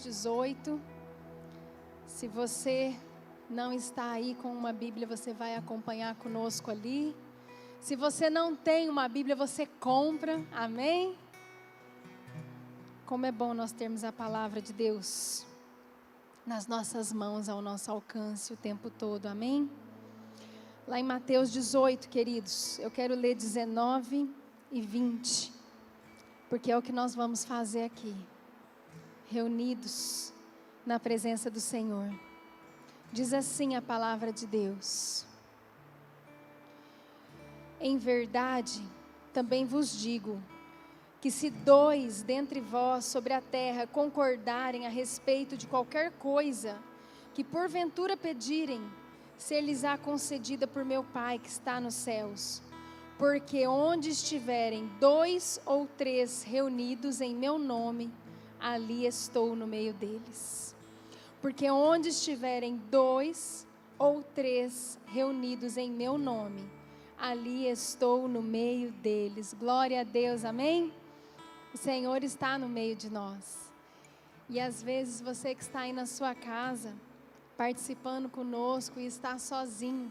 18. Se você não está aí com uma Bíblia, você vai acompanhar conosco ali. Se você não tem uma Bíblia, você compra, amém? Como é bom nós termos a palavra de Deus nas nossas mãos, ao nosso alcance o tempo todo, amém? Lá em Mateus 18, queridos, eu quero ler 19 e 20, porque é o que nós vamos fazer aqui, reunidos na presença do Senhor. Diz assim a palavra de Deus: em verdade, também vos digo, que se 2 dentre vós sobre a terra concordarem a respeito de qualquer coisa, que porventura pedirem, ser-lhes-á concedida por meu Pai que está nos céus. Porque onde estiverem 2 ou 3 reunidos em meu nome, ali estou no meio deles. Porque onde estiverem 2 ou 3 reunidos em meu nome, ali estou no meio deles. Glória a Deus, amém? O Senhor está no meio de nós. E às vezes você que está aí na sua casa, participando conosco e está sozinho,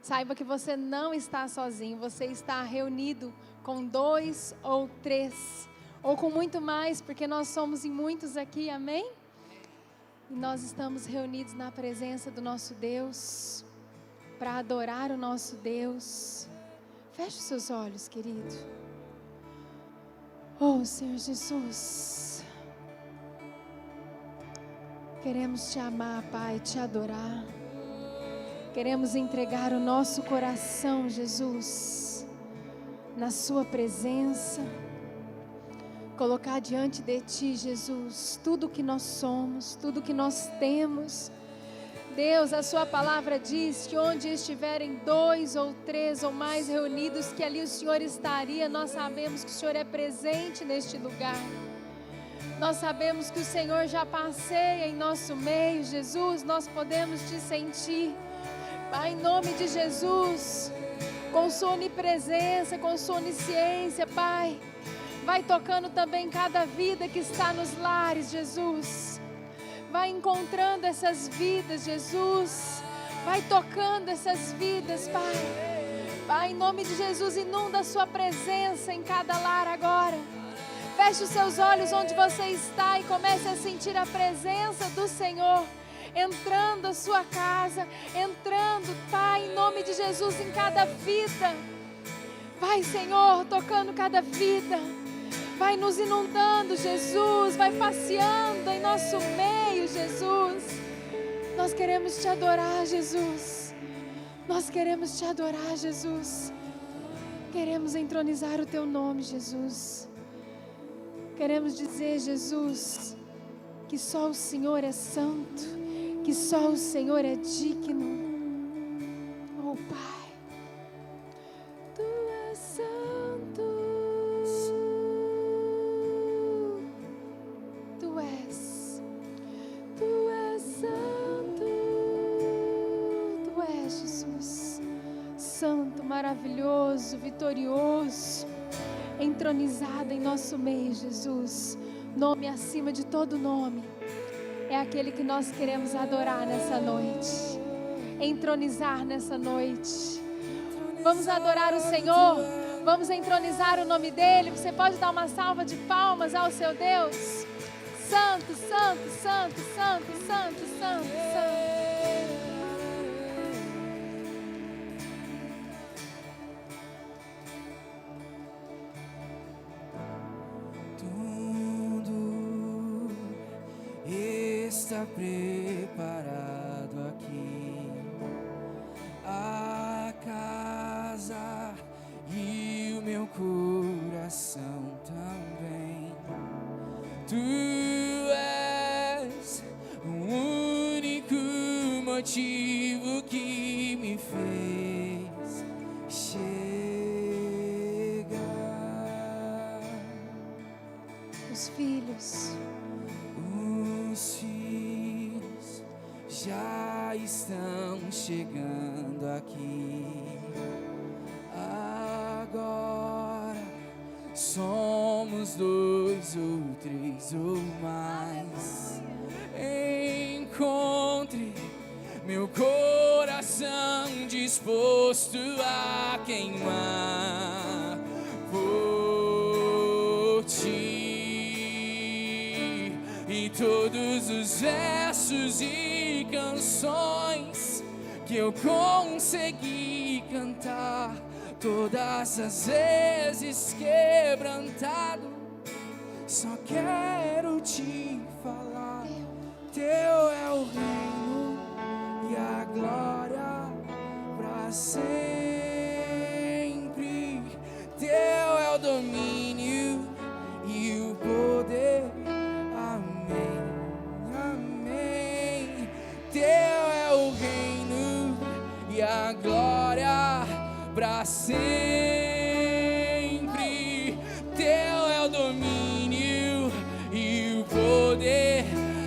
saiba que você não está sozinho, você está reunido com 2 ou 3, ou com muito mais, porque nós somos em muitos aqui, amém? E nós estamos reunidos na presença do nosso Deus, para adorar o nosso Deus. Feche os seus olhos, querido. Oh, Senhor Jesus, queremos te amar, Pai, te adorar. Queremos entregar o nosso coração, Jesus, na sua presença. Colocar diante de Ti, Jesus, tudo que nós somos, tudo que nós temos. Deus, a Sua palavra diz que onde estiverem 2 ou 3 ou mais reunidos, que ali o Senhor estaria. Nós sabemos que o Senhor é presente neste lugar. Nós sabemos que o Senhor já passeia em nosso meio, Jesus. Nós podemos Te sentir, Pai, em nome de Jesus, com Sua onipresença, com Sua onisciência, Pai. Vai tocando também cada vida que está nos lares, Jesus. Vai encontrando essas vidas, Jesus. Vai tocando essas vidas, Pai. Pai, em nome de Jesus, inunda a Sua presença em cada lar agora. Feche os seus olhos onde você está e comece a sentir a presença do Senhor entrando a sua casa, entrando, Pai, em nome de Jesus, em cada vida. Vai, Senhor, tocando cada vida. Vai nos inundando, Jesus. Vai passeando em nosso meio, Jesus. Nós queremos Te adorar, Jesus. Nós queremos Te adorar, Jesus. Queremos entronizar o Teu nome, Jesus. Queremos dizer, Jesus, que só o Senhor é santo, que só o Senhor é digno. Oh, Pai, Tu és santo. Tu és santo. Tu és, Jesus, santo, maravilhoso, vitorioso, entronizado em nosso meio, Jesus. Nome acima de todo nome. É aquele que nós queremos adorar nessa noite, entronizar nessa noite. Vamos adorar o Senhor, vamos entronizar o nome dEle. Você pode dar uma salva de palmas ao seu Deus. Santo, santo, santo, santo, santo, santo, santo. Está preparado aqui a casa e o meu coração também. Tu és o único motivo que me fez chegar. Os filhos já estão chegando aqui. Agora somos 2 ou 3 ou mais. Encontre meu coração disposto a queimar por Ti. E todos os versos e canções que eu consegui cantar, todas as vezes quebrantado, só quero Te falar. Teu é o reino e a glória pra sempre. Teu é o domínio e o poder. Amém, amém. Teu é o reino e a glória pra sempre. Teu é o domínio e o poder.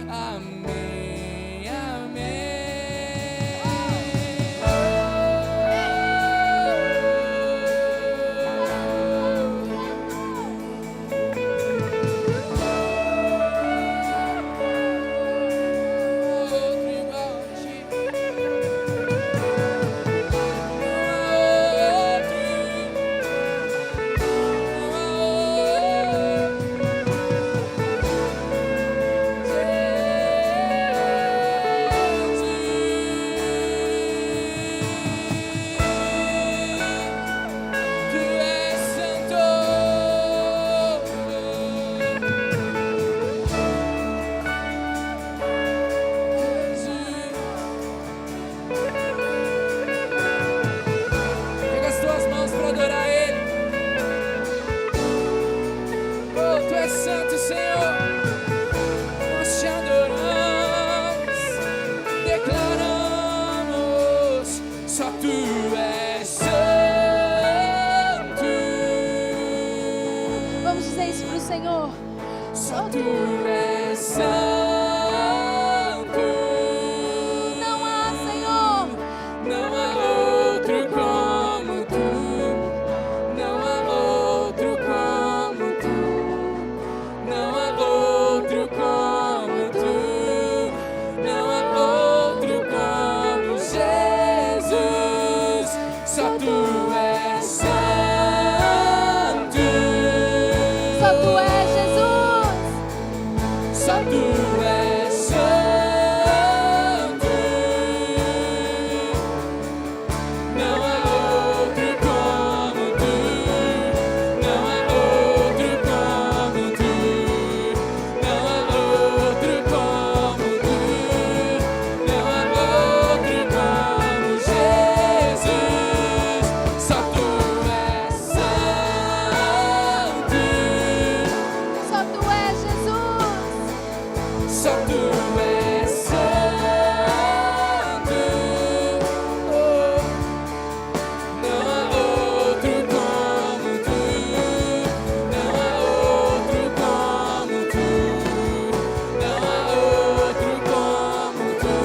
Amém, amém. Tu és santo. Não há, Senhor. Não há outro como tu. Não há outro como tu. Não há outro como tu. Não há outro como Jesus. Só tu és santo. Só tu és Jesus. Só tu és santo. Não há outro como tu. Não há outro como tu. Não há outro como tu. Não há outro como Jesus. Só tu és santo. Só tu és Jesus. Só tu és santo. Oh, não há outro como tu. Não há outro como tu. Não há outro como tu.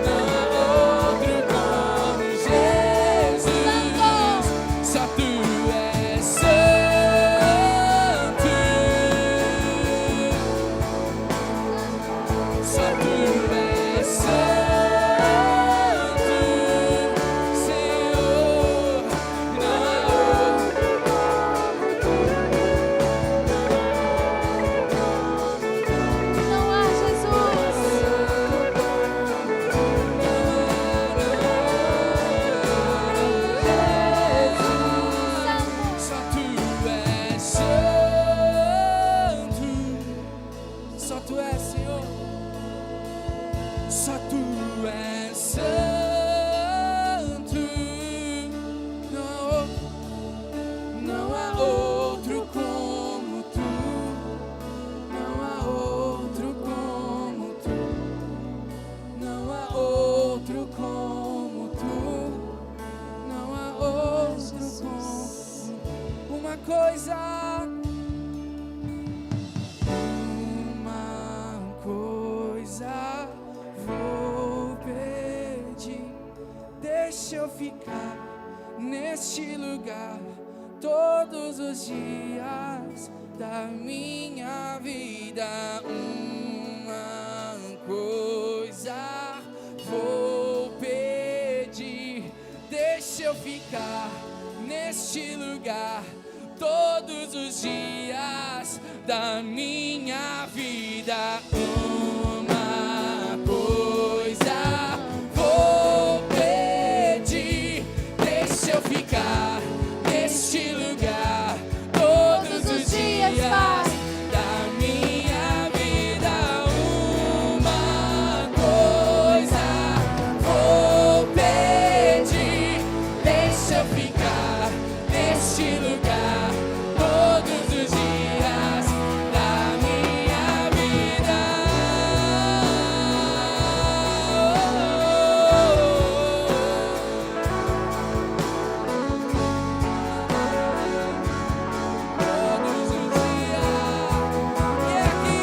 Não há outro como Jesus. Só tu és santo. Só tu és santo, Senhor. Não há outro Não há Jesus. Só tu és santo. Só tu és, Senhor. Só tu és santo. Não há outro como tu. Não há outro como tu. Não há outro como tu. Não há outro como uma coisa vou pedir. Deixa eu ficar neste lugar todos os dias da minha vida. Uma coisa vou pedir. Deixa eu ficar neste lugar todos os dias da minha vida. Uma coisa vou pedir. Deixa eu ficar neste lugar todos os dias da minha vida. Uma coisa vou pedir. Deixa eu ficar neste lugar todos os dias da minha vida. Todos os dias. E aqui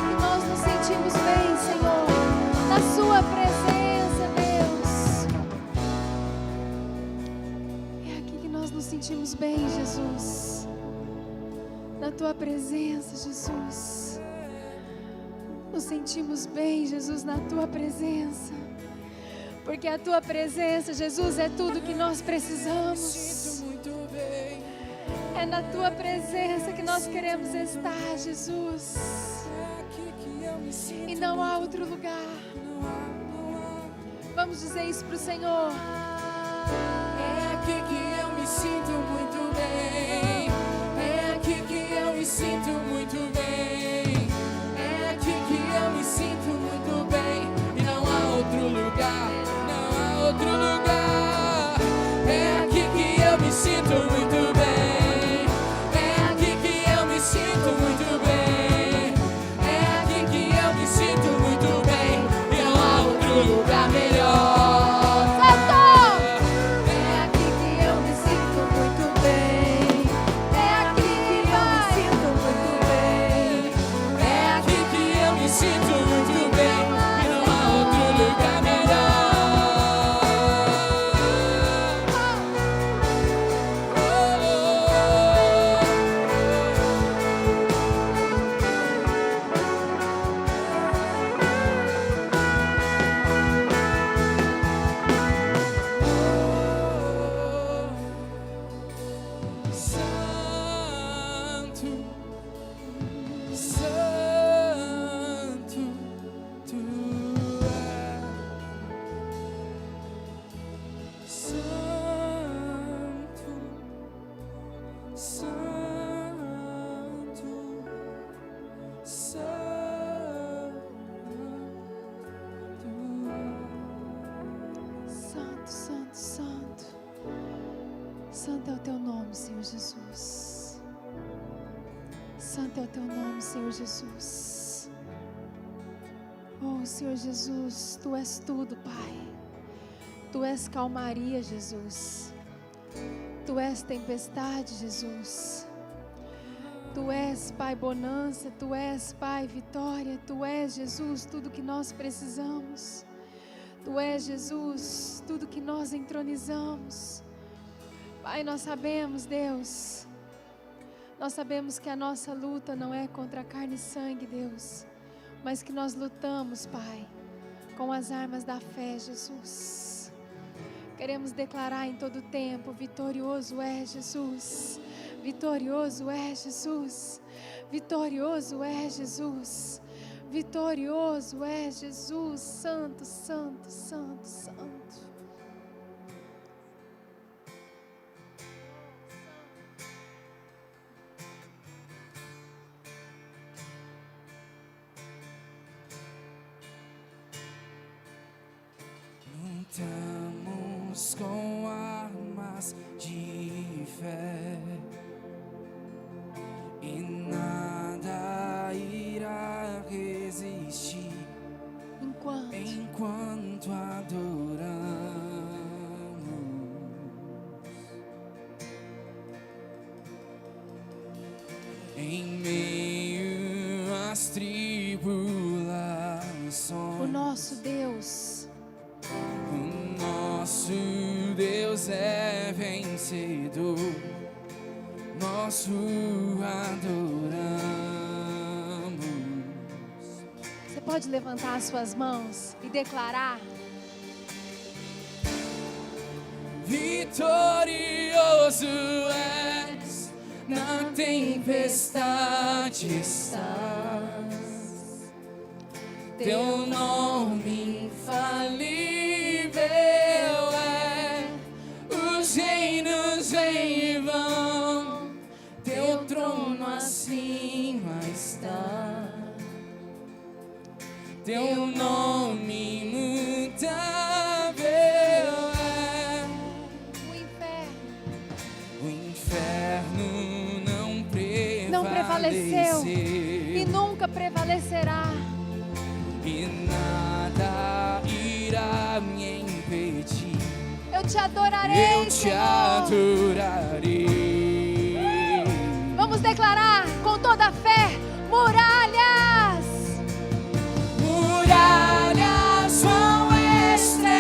que nós nos sentimos bem, Senhor, na sua presença, Deus. É aqui que nós nos sentimos bem, Jesus. Na tua presença, Jesus. Nos sentimos bem, Jesus, na tua presença. Porque a tua presença, Jesus, é tudo que nós precisamos. sinto muito bem. É na tua presença que nós queremos estar, Jesus. É aqui que eu me sinto. E não há outro lugar. Não há. Vamos dizer isso pro Senhor. É aqui que eu me sinto muito bem. É aqui que eu me sinto muito bem. É aqui que eu me sinto muito bem. E não há outro lugar. Não há outro lugar. É aqui que eu me sinto muito bem. É aqui que eu me sinto muito bem. É aqui que eu me sinto muito bem. E não há outro lugar. Santo é o teu nome, Senhor Jesus. Santo é o teu nome, Senhor Jesus. Oh, Senhor Jesus, Tu és tudo, Pai. Tu és calmaria, Jesus. Tu és tempestade, Jesus. Tu és, Pai, bonança. Tu és, Pai, vitória. Tu és, Jesus, tudo que nós precisamos. Tu és, Jesus, tudo que nós entronizamos. Pai, nós sabemos, Deus, nós sabemos que a nossa luta não é contra a carne e sangue, Deus, mas que nós lutamos, Pai, com as armas da fé, Jesus. Queremos declarar em todo tempo: vitorioso é Jesus, vitorioso é Jesus, vitorioso é Jesus, vitorioso é Jesus, santo, santo, santo, santo. Lutamos com armas de fé e nada irá resistir enquanto adoramos. Em meio às tribulações, o nosso Deus é vencedor, nosso adoramos. Você pode levantar as suas mãos e declarar: vitorioso és, na tempestade estás, teu nome infalível é, os reinos em vão, teu trono acima está, teu nome imutável é. O inferno não prevaleceu e nunca prevalecerá. E nada irá me impedir. Eu te adorarei, Eu te adorarei. Vamos declarar com toda a fé: muralhas, muralhas vão estremecer,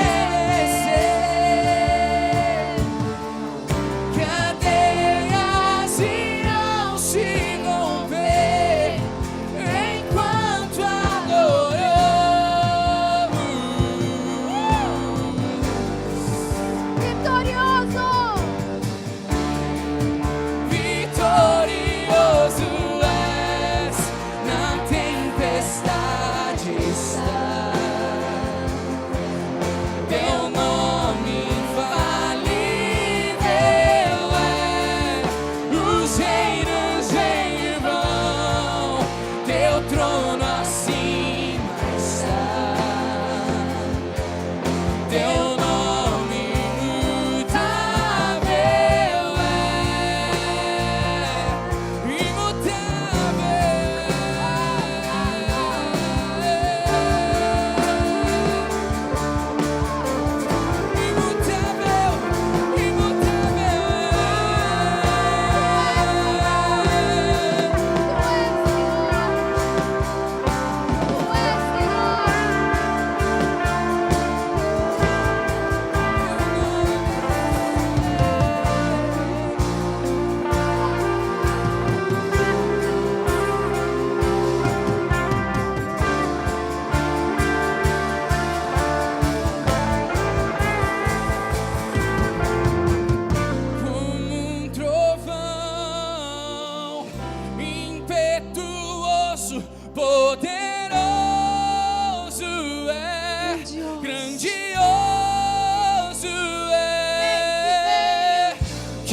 cadeias irão se romper enquanto adoramos.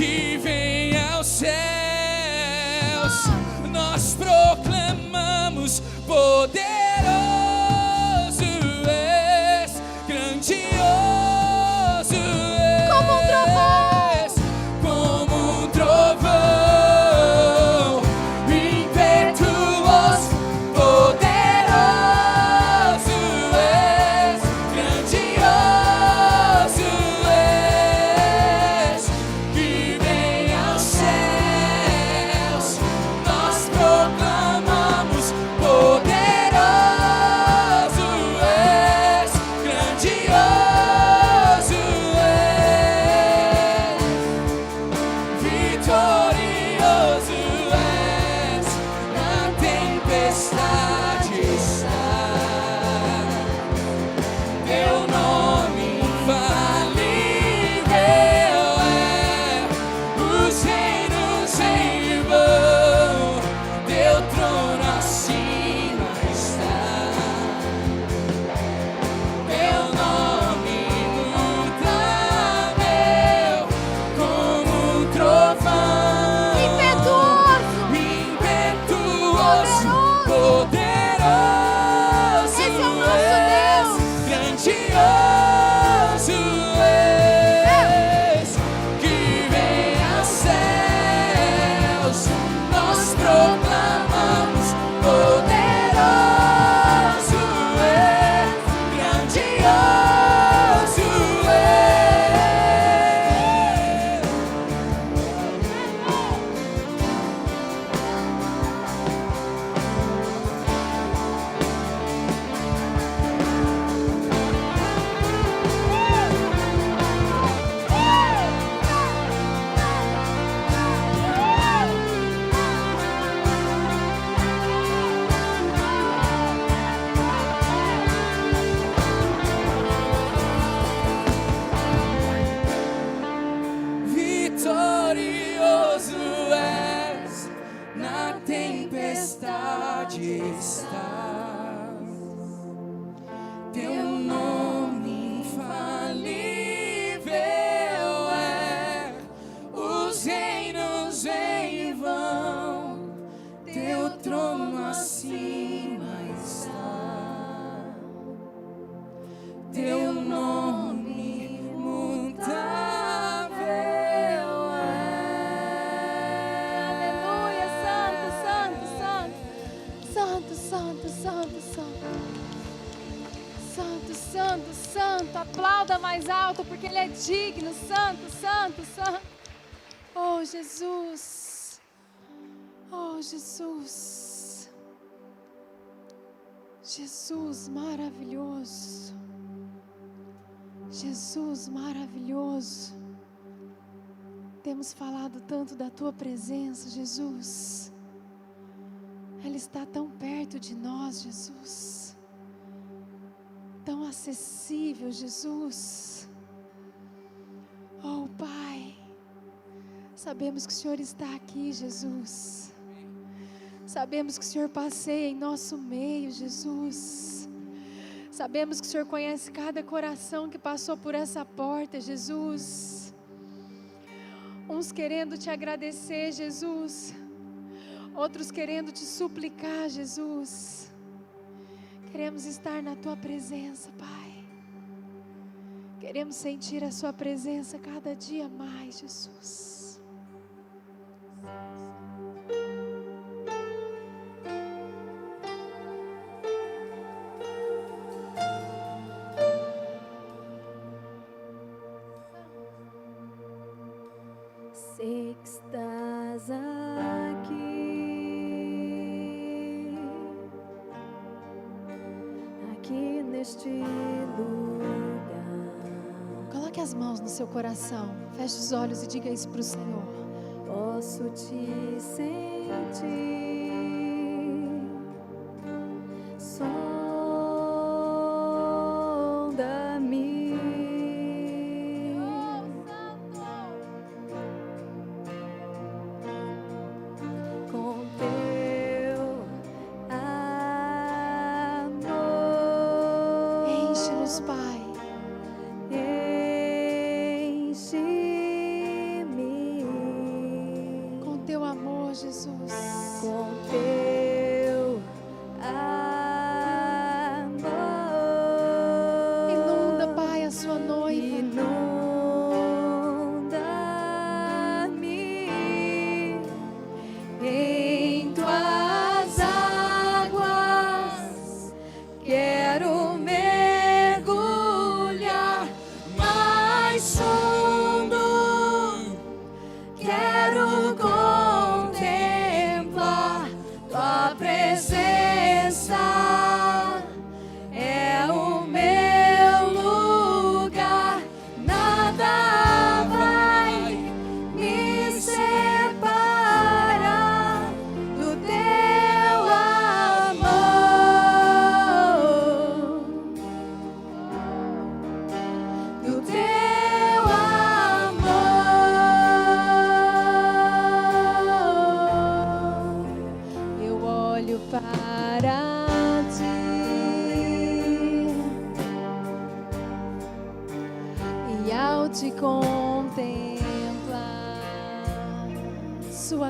que vem aos céus. Nós proclamamos: poderoso és, grandioso és, Como um trovão. como um trovão, impetuoso, poderoso és, grandioso és, que vem aos céus. Nós proclamamos: poderoso és, grandioso és, vitorioso és, na tempestade está. Teu nome infalível é, os reinos em vão, teu trono acima está. Teu nome imutável, como um trovão, impetuoso, poderoso Esse é o nosso és, Deus. grandioso és, que vem aos céus. Nós proclamamos: poderoso és, grandioso és. Vitorioso és, na tempestade está. Teu nome infalível é, os reinos em vão, teu trono acima está. Teu nome imutável Aleluia, santo, santo, santo. Santo, santo, santo, santo. Santo, santo, santo. Aplauda mais alto porque Ele é digno. Santo, santo, santo. Oh, Jesus. Oh, Jesus. Jesus maravilhoso. Jesus maravilhoso. Temos falado tanto da Tua presença, Jesus. Ela está tão perto de nós, Jesus. Tão acessível, Jesus. Oh, Pai. Sabemos que o Senhor está aqui, Jesus. Sabemos que o Senhor passeia em nosso meio, Jesus. Sabemos que o Senhor conhece cada coração que passou por essa porta, Jesus. Uns querendo te agradecer, Jesus. Outros querendo te suplicar, Jesus. Queremos estar na Tua presença, Pai. Queremos sentir a Sua presença cada dia mais, Jesus. Sei que estás aqui neste lugar. Coloque as mãos no seu coração. Feche os olhos e diga isso para o Senhor. Posso te sentir, sonda-me. Com teu amor, Enche-nos, Pai. enche-me. Oh, Jesus. com teu amor. Inunda, Pai, a sua noiva. Inunda-me em tuas águas. Quero mergulhar mais fundo. Quero contemplar tua presença. É o meu lugar. Nada vai me separar do teu amor. Do teu amor. Eu olho para ti e ao te contemplar sua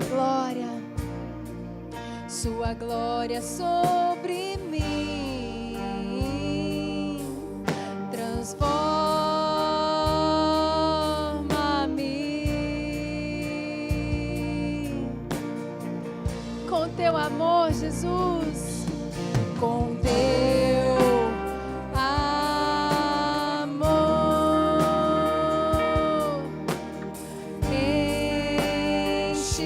glória sobre mim transforma-me com teu amor, Jesus, com teu amor,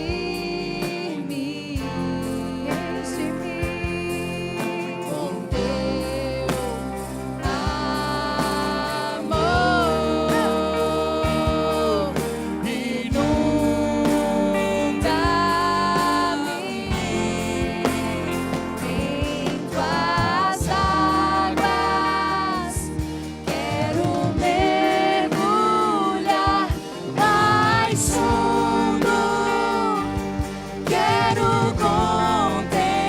enche-me com teu amor, inunda-me em tuas águas. Quero mergulhar mais fundo. Quero contemplar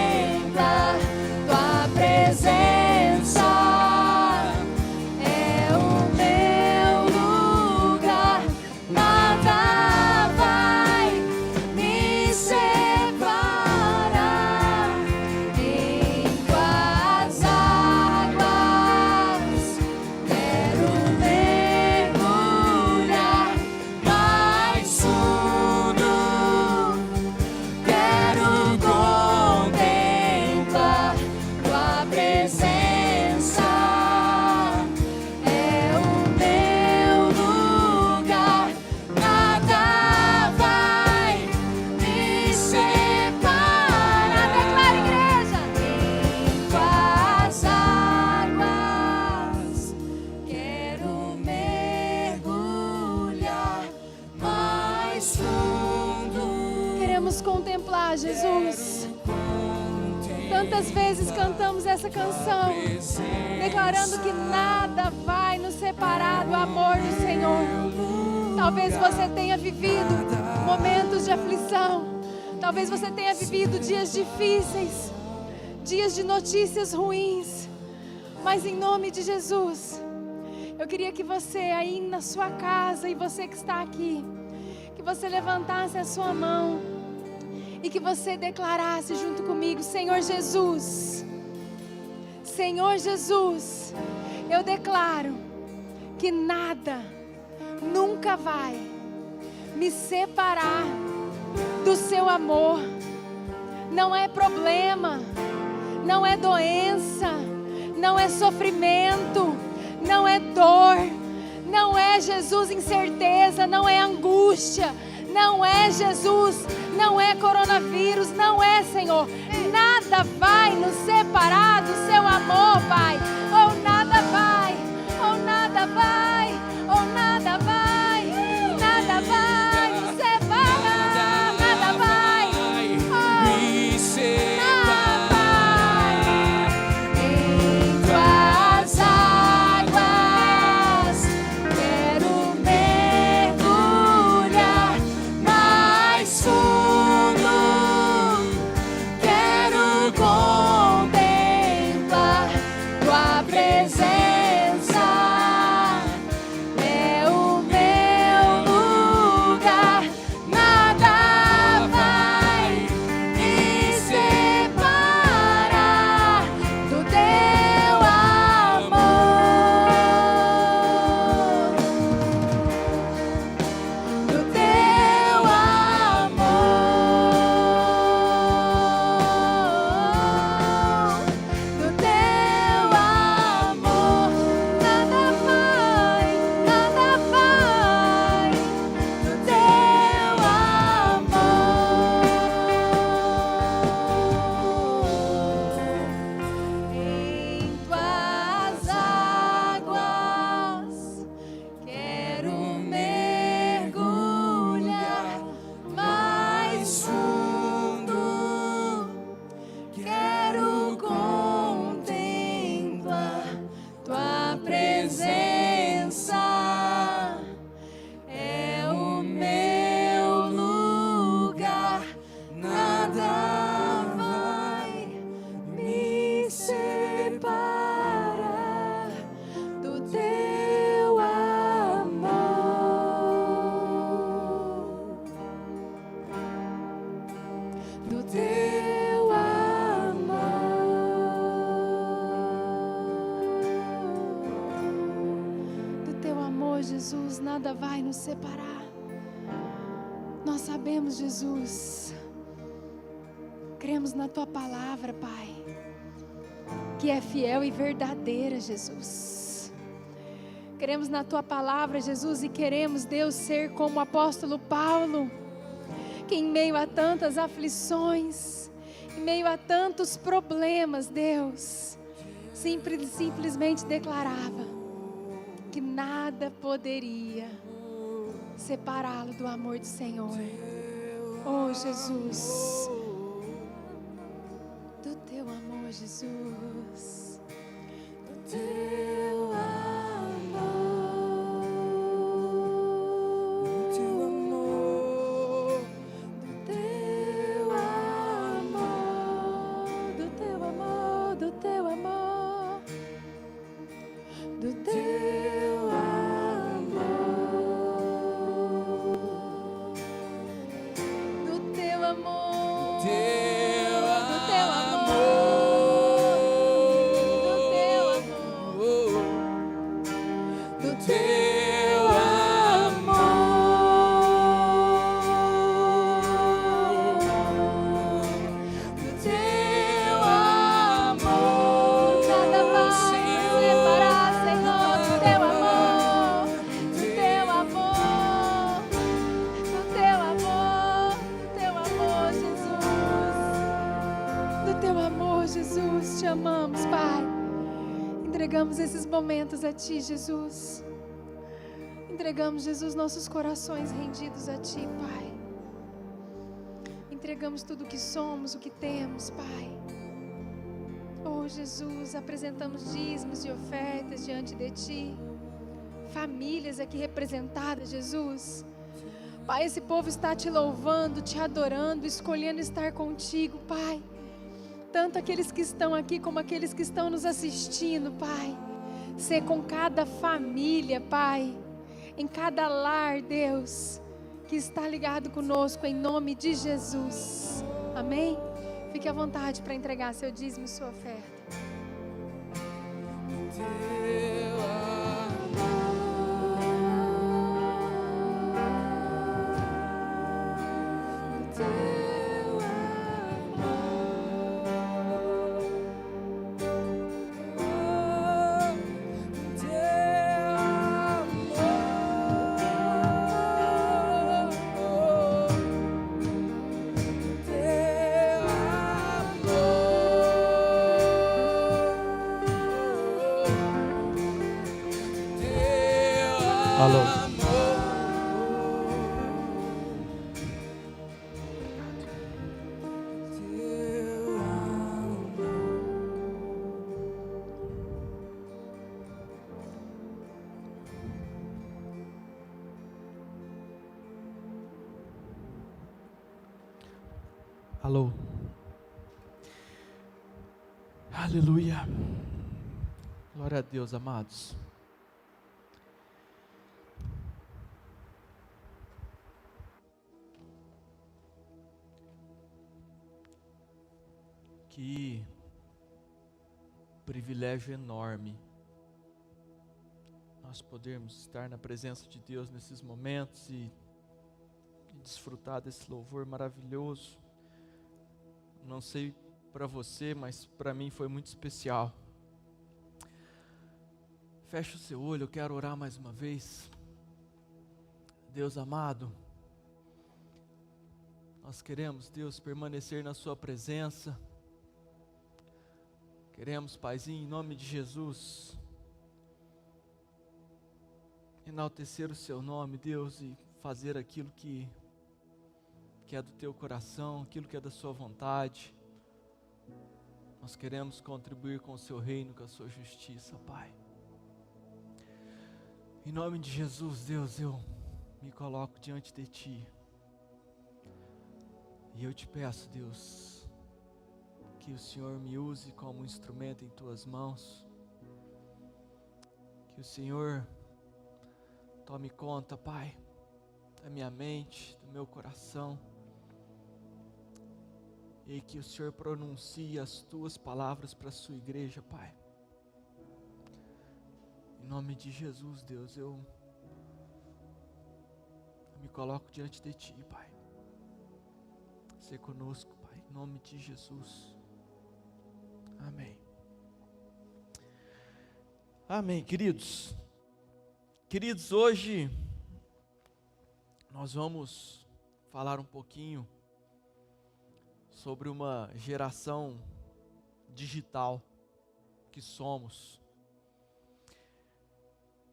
tua presença. É o meu lugar. Nada vai me separar em tuas águas. Quero mergulhar mais fundo. Quero contemplar tua presença. É o meu lugar. Nada vai me separar. Declara, igreja. Em tuas águas. Quero mergulhar mais fundo. Queremos contemplar, Jesus. Tantas vezes cantamos essa canção, declarando que nada vai nos separar do amor do Senhor. Talvez você tenha vivido momentos de aflição, talvez você tenha vivido dias difíceis, dias de notícias ruins, mas em nome de Jesus, eu queria que você aí na sua casa e você que está aqui, que você levantasse a sua mão e que você declarasse junto comigo: Senhor Jesus, Senhor Jesus, eu declaro que nada nunca vai me separar do seu amor. Não é problema, não é doença, não é sofrimento, não é dor, não é, Jesus, incerteza, não é angústia, não é, Jesus, não é coronavírus, não é, Senhor. Nada vai nos separar do seu amor, Pai. Ou nada vai, ou nada vai, ou nada vai, nada vai nos separar, nada vai, me separar. em tuas águas. Quero mergulhar mais fundo. Quero contemplar tua do teu amor. Do teu amor, Jesus, nada vai nos separar. Nós sabemos, Jesus, cremos na tua palavra, Pai, que é fiel e verdadeira, Jesus. Cremos na tua palavra, Jesus, e queremos, Deus, ser como o apóstolo Paulo, que em meio a tantas aflições, em meio a tantos problemas, Deus, simplesmente declarava que nada poderia separá-lo do amor do Senhor. Oh, Jesus, do teu amor, Jesus, do teu amor, do teu amor, do teu amor, do teu amor, do teu amor, do teu amor, do teu amor, Jesus, te amamos, Pai. Entregamos esses momentos a Ti, Jesus. Entregamos, Jesus, nossos corações rendidos a Ti, Pai. Entregamos tudo o que somos, o que temos, Pai. Oh, Jesus, apresentamos dízimos e ofertas diante de Ti. Famílias aqui representadas, Jesus. Pai, esse povo está Te louvando, Te adorando, escolhendo estar contigo, Pai. Tanto aqueles que estão aqui como aqueles que estão nos assistindo, Pai. Ser com cada família, Pai, em cada lar, Deus, que está ligado conosco, em nome de Jesus. Amém? Fique à vontade para entregar seu dízimo e sua oferta. Alô. Alô. Aleluia. Glória a Deus, amados. Que privilégio enorme nós podermos estar na presença de Deus nesses momentos e desfrutar desse louvor maravilhoso. Não sei para você, mas para mim foi muito especial. Feche o seu olho, eu quero orar mais uma vez. Deus amado, nós queremos, Deus, permanecer na sua presença. Queremos, Paizinho, em nome de Jesus, enaltecer o seu nome, Deus, e fazer aquilo que é do teu coração, aquilo que é da sua vontade. Nós queremos contribuir com o seu reino, com a sua justiça, Pai. Em nome de Jesus, Deus, eu me coloco diante de Ti. E eu te peço, Deus, que o Senhor me use como instrumento em Tuas mãos. Que o Senhor tome conta, Pai, da minha mente, do meu coração. e que o Senhor pronuncie as tuas palavras para a sua igreja, Pai. Em nome de Jesus, Deus, eu me coloco diante de Ti, Pai. Seja conosco, Pai, em nome de Jesus. Amém. Amém, queridos. Queridos, hoje nós vamos falar um pouquinho sobre uma geração digital que somos.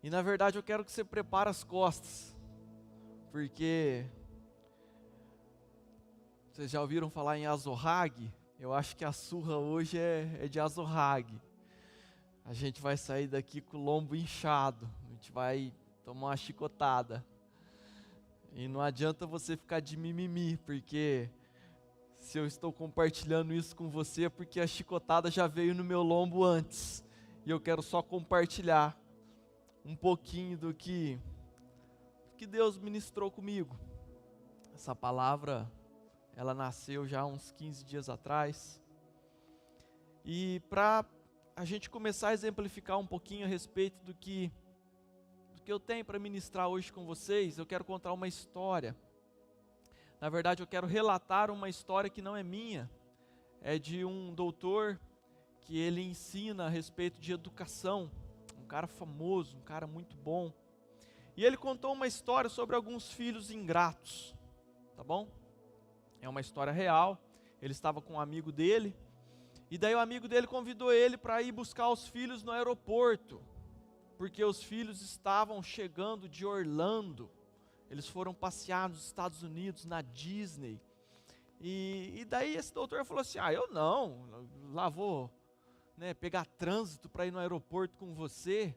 E na verdade eu quero que você prepare as costas, porque vocês já ouviram falar em Azorrague? Eu acho que a surra hoje é de Azorrague. A gente vai sair daqui com o lombo inchado, a gente vai tomar uma chicotada. E não adianta você ficar de mimimi, porque se eu estou compartilhando isso com você é porque a chicotada já veio no meu lombo antes. E eu quero só compartilhar um pouquinho do que Deus ministrou comigo. Essa palavra, ela nasceu já uns 15 dias atrás. E para a gente começar a exemplificar um pouquinho a respeito do que eu tenho para ministrar hoje com vocês, eu quero contar uma história. Na verdade, eu quero relatar uma história que não é minha, é de um doutor que ele ensina a respeito de educação, um cara famoso, um cara muito bom. E ele contou uma história sobre alguns filhos ingratos, tá bom? É uma história real. Ele estava com um amigo dele, e daí o amigo dele convidou ele para ir buscar os filhos no aeroporto, porque os filhos estavam chegando de Orlando. Eles foram passear nos Estados Unidos, na Disney. E daí esse doutor falou assim, eu não, lá vou pegar trânsito para ir no aeroporto com você.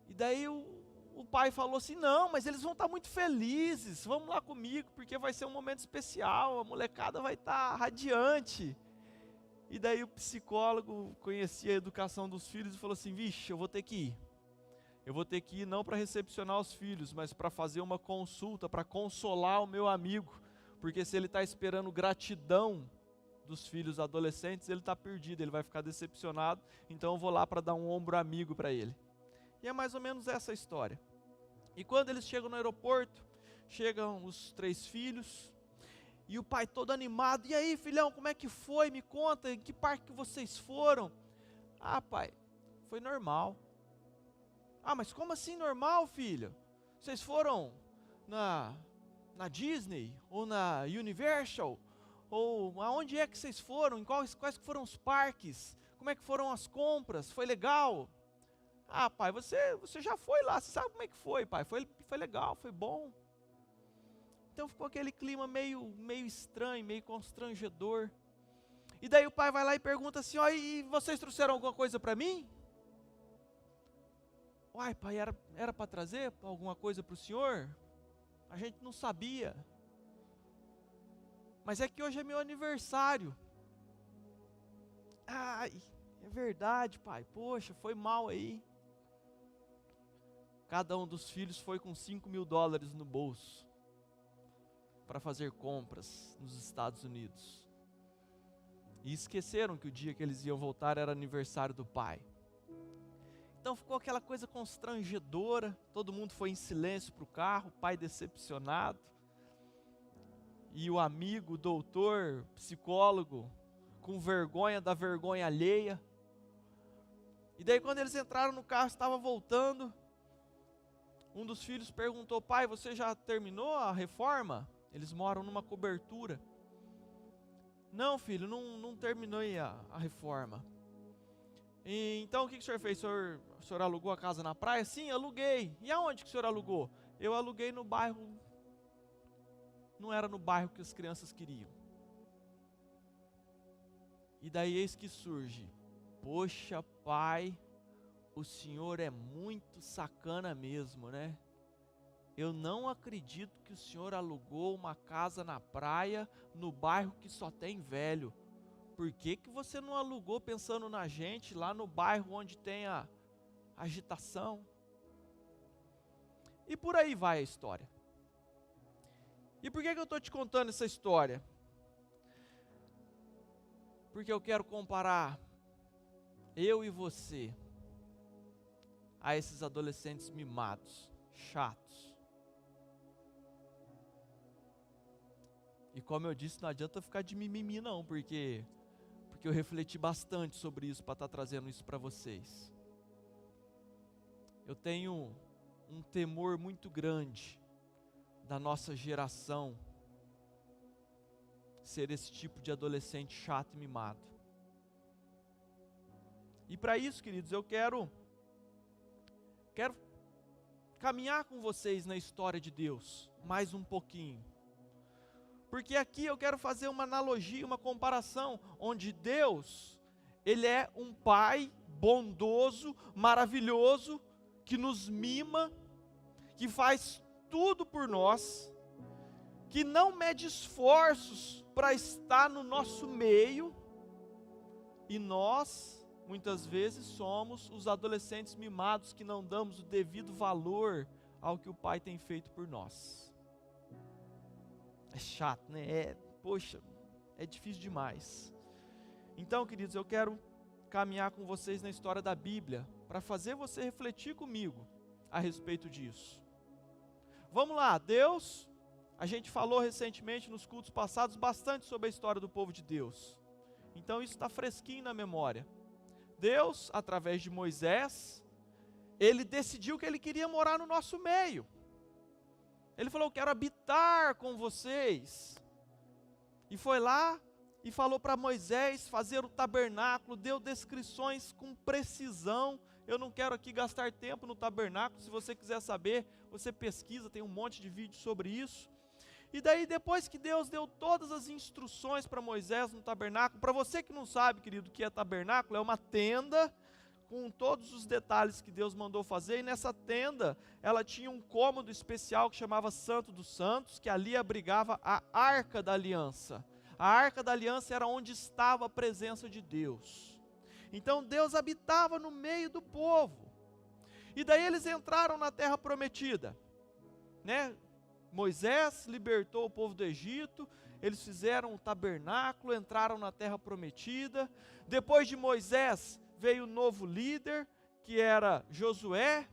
E daí o pai falou assim, não, mas eles vão estar muito felizes, vamos lá comigo, porque vai ser um momento especial, a molecada vai estar radiante. E daí o psicólogo conhecia a educação dos filhos e falou assim, vixe, eu vou ter que ir. Eu vou ter que ir não para recepcionar os filhos, mas para fazer uma consulta, para consolar o meu amigo. Porque se ele está esperando gratidão dos filhos adolescentes, ele está perdido, ele vai ficar decepcionado. Então eu vou lá para dar um ombro amigo para ele. E é mais ou menos essa a história. E quando eles chegam no aeroporto, chegam os 3 filhos, e o pai todo animado, e aí filhão, como é que foi? Me conta, em que parque que vocês foram? Pai, foi normal. Mas como assim normal, filho? Vocês foram na Disney, ou na Universal, ou aonde é que vocês foram? Em quais foram os parques? Como é que foram as compras? Foi legal? Pai, você já foi lá, você sabe como é que foi, pai? Foi legal, foi bom. Então ficou aquele clima meio estranho, meio constrangedor. E daí o pai vai lá e pergunta assim, e vocês trouxeram alguma coisa para mim? Pai, era para trazer alguma coisa para o senhor? A gente não sabia. Mas é que hoje é meu aniversário. É verdade, pai. Poxa, foi mal aí. Cada um dos filhos foi com $5.000 no bolso para fazer compras nos Estados Unidos. E esqueceram que o dia que eles iam voltar era aniversário do pai. Então ficou aquela coisa constrangedora, todo mundo foi em silêncio para o carro, o pai decepcionado. E o amigo, o doutor, psicólogo, com vergonha da vergonha alheia. E daí quando eles entraram no carro, estava voltando, um dos filhos perguntou, pai, você já terminou a reforma? Eles moram numa cobertura. Não, filho, não terminei a reforma. Então o que o senhor fez? O senhor alugou a casa na praia? Sim, aluguei. E aonde que o senhor alugou? Eu aluguei no bairro. Não era no bairro que as crianças queriam. E daí eis que surge, poxa pai, o senhor é muito sacana mesmo, né? Eu não acredito que o senhor alugou uma casa na praia, no bairro que só tem velho. Por que você não alugou pensando na gente, lá no bairro onde tem a agitação? E por aí vai a história. E por que eu estou te contando essa história? Porque eu quero comparar eu e você a esses adolescentes mimados, chatos. E como eu disse, não adianta ficar de mimimi não, porque eu refleti bastante sobre isso para estar trazendo isso para vocês. Eu tenho um temor muito grande da nossa geração ser esse tipo de adolescente chato e mimado. E para isso, queridos, eu quero caminhar com vocês na história de Deus mais um pouquinho. Porque aqui eu quero fazer uma analogia, uma comparação, onde Deus, Ele é um Pai bondoso, maravilhoso, que nos mima, que faz tudo por nós, que não mede esforços para estar no nosso meio, e nós, muitas vezes, somos os adolescentes mimados que não damos o devido valor ao que o Pai tem feito por nós. É chato, né? Poxa, é difícil demais. Então, queridos, eu quero caminhar com vocês na história da Bíblia, para fazer você refletir comigo a respeito disso. Vamos lá, Deus, a gente falou recentemente nos cultos passados bastante sobre a história do povo de Deus. Então isso está fresquinho na memória. Deus, através de Moisés, Ele decidiu que Ele queria morar no nosso meio. Ele falou, eu quero habitar com vocês. E foi lá e falou para Moisés fazer o tabernáculo, deu descrições com precisão. Eu não quero aqui gastar tempo no tabernáculo, se você quiser saber, você pesquisa, tem um monte de vídeo sobre isso. E daí depois que Deus deu todas as instruções para Moisés no tabernáculo, para você que não sabe, querido, o que é tabernáculo, é uma tenda com todos os detalhes que Deus mandou fazer, e nessa tenda, ela tinha um cômodo especial que chamava Santo dos Santos, que ali abrigava a Arca da Aliança. A Arca da Aliança era onde estava a presença de Deus. Então Deus habitava no meio do povo. E daí eles entraram na terra prometida, né? Moisés libertou o povo do Egito, eles fizeram o tabernáculo, entraram na terra prometida. Depois de Moisés veio o novo líder, que era Josué,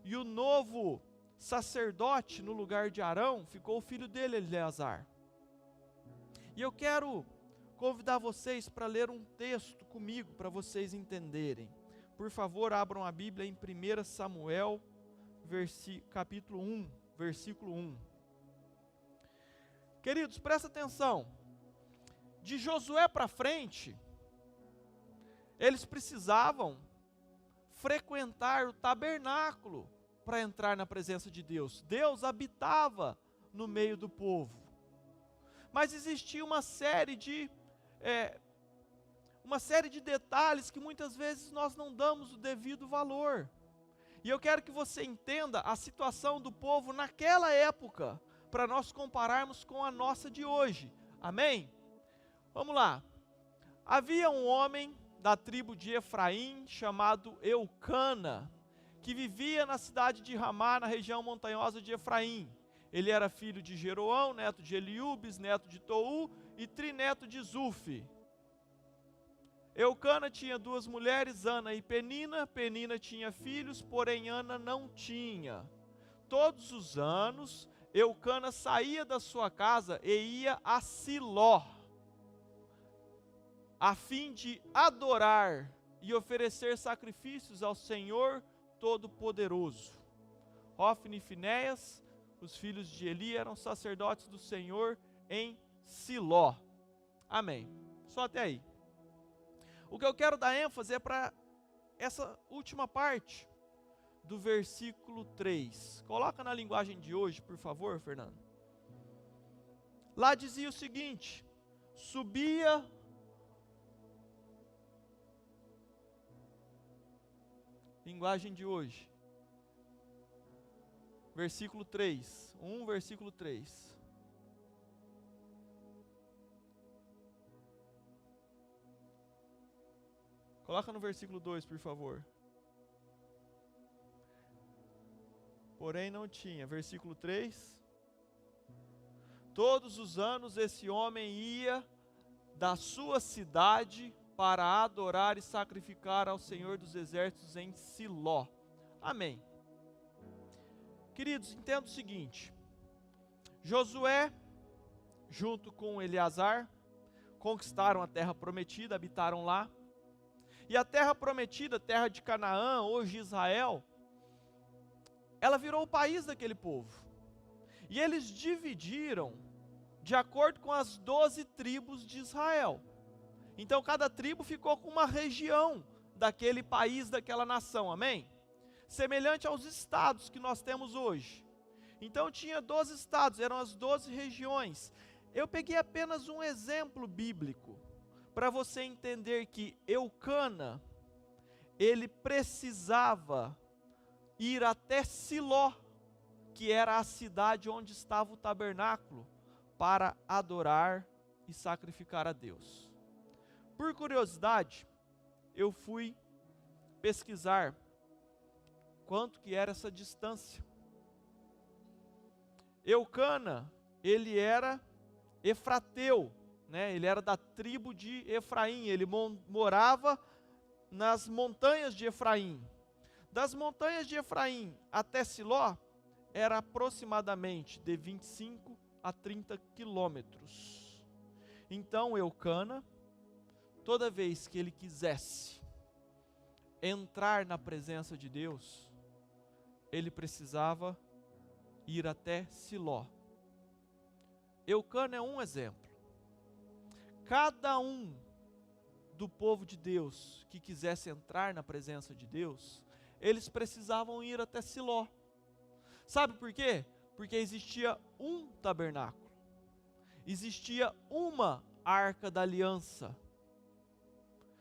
e o novo sacerdote no lugar de Arão ficou o filho dele, Eleazar. E eu quero convidar vocês para ler um texto comigo, para vocês entenderem. Por favor, abram a Bíblia em 1 Samuel, capítulo 1, versículo 1. Queridos, presta atenção. De Josué para frente, eles precisavam frequentar o tabernáculo para entrar na presença de Deus. Deus habitava no meio do povo. Mas existia uma série de detalhes que muitas vezes nós não damos o devido valor. E eu quero que você entenda a situação do povo naquela época, para nós compararmos com a nossa de hoje. Amém? Vamos lá. Havia um homem da tribo de Efraim, chamado Eucana, que vivia na cidade de Ramá, na região montanhosa de Efraim. Ele era filho de Jeroão, neto de Eliú, bisneto de Tou e trineto de Zufi. Eucana tinha duas mulheres, Ana e Penina. Penina tinha filhos, porém Ana não tinha. Todos os anos, Eucana saía da sua casa e ia a Siló, a fim de adorar e oferecer sacrifícios ao Senhor Todo-Poderoso. Hofni e Finéias, os filhos de Eli, eram sacerdotes do Senhor em Siló. Amém. Só até aí. O que eu quero dar ênfase é para essa última parte do versículo 3. Coloca na linguagem de hoje, por favor, Fernando. Lá dizia o seguinte: subia linguagem de hoje. Versículo 3. 1, versículo 3. Coloca no versículo 2, por favor. Porém não tinha. Versículo 3. Todos os anos esse homem ia da sua cidade para adorar e sacrificar ao Senhor dos Exércitos em Siló. Amém. Queridos, entenda o seguinte: Josué, junto com Eleazar, conquistaram a terra prometida, habitaram lá. E a terra prometida, terra de Canaã, hoje Israel, ela virou o país daquele povo. E eles dividiram de acordo com as 12 tribos de Israel. Então cada tribo ficou com uma região daquele país, daquela nação, amém? Semelhante aos estados que nós temos hoje. Então tinha 12 estados, eram as 12 regiões. Eu peguei apenas um exemplo bíblico, para você entender que Eucana, ele precisava ir até Siló, que era a cidade onde estava o tabernáculo, para adorar e sacrificar a Deus. Por curiosidade, eu fui pesquisar quanto que era essa distância. Eucana, ele era efrateu, né? Ele era da tribo de Efraim, ele morava nas montanhas de Efraim. Das montanhas de Efraim até Siló, era aproximadamente de 25 a 30 quilômetros. Então Eucana, toda vez que ele quisesse entrar na presença de Deus, ele precisava ir até Siló. Eucana é um exemplo. Cada um do povo de Deus que quisesse entrar na presença de Deus, eles precisavam ir até Siló. Sabe por quê? Porque existia um tabernáculo, existia uma arca da aliança.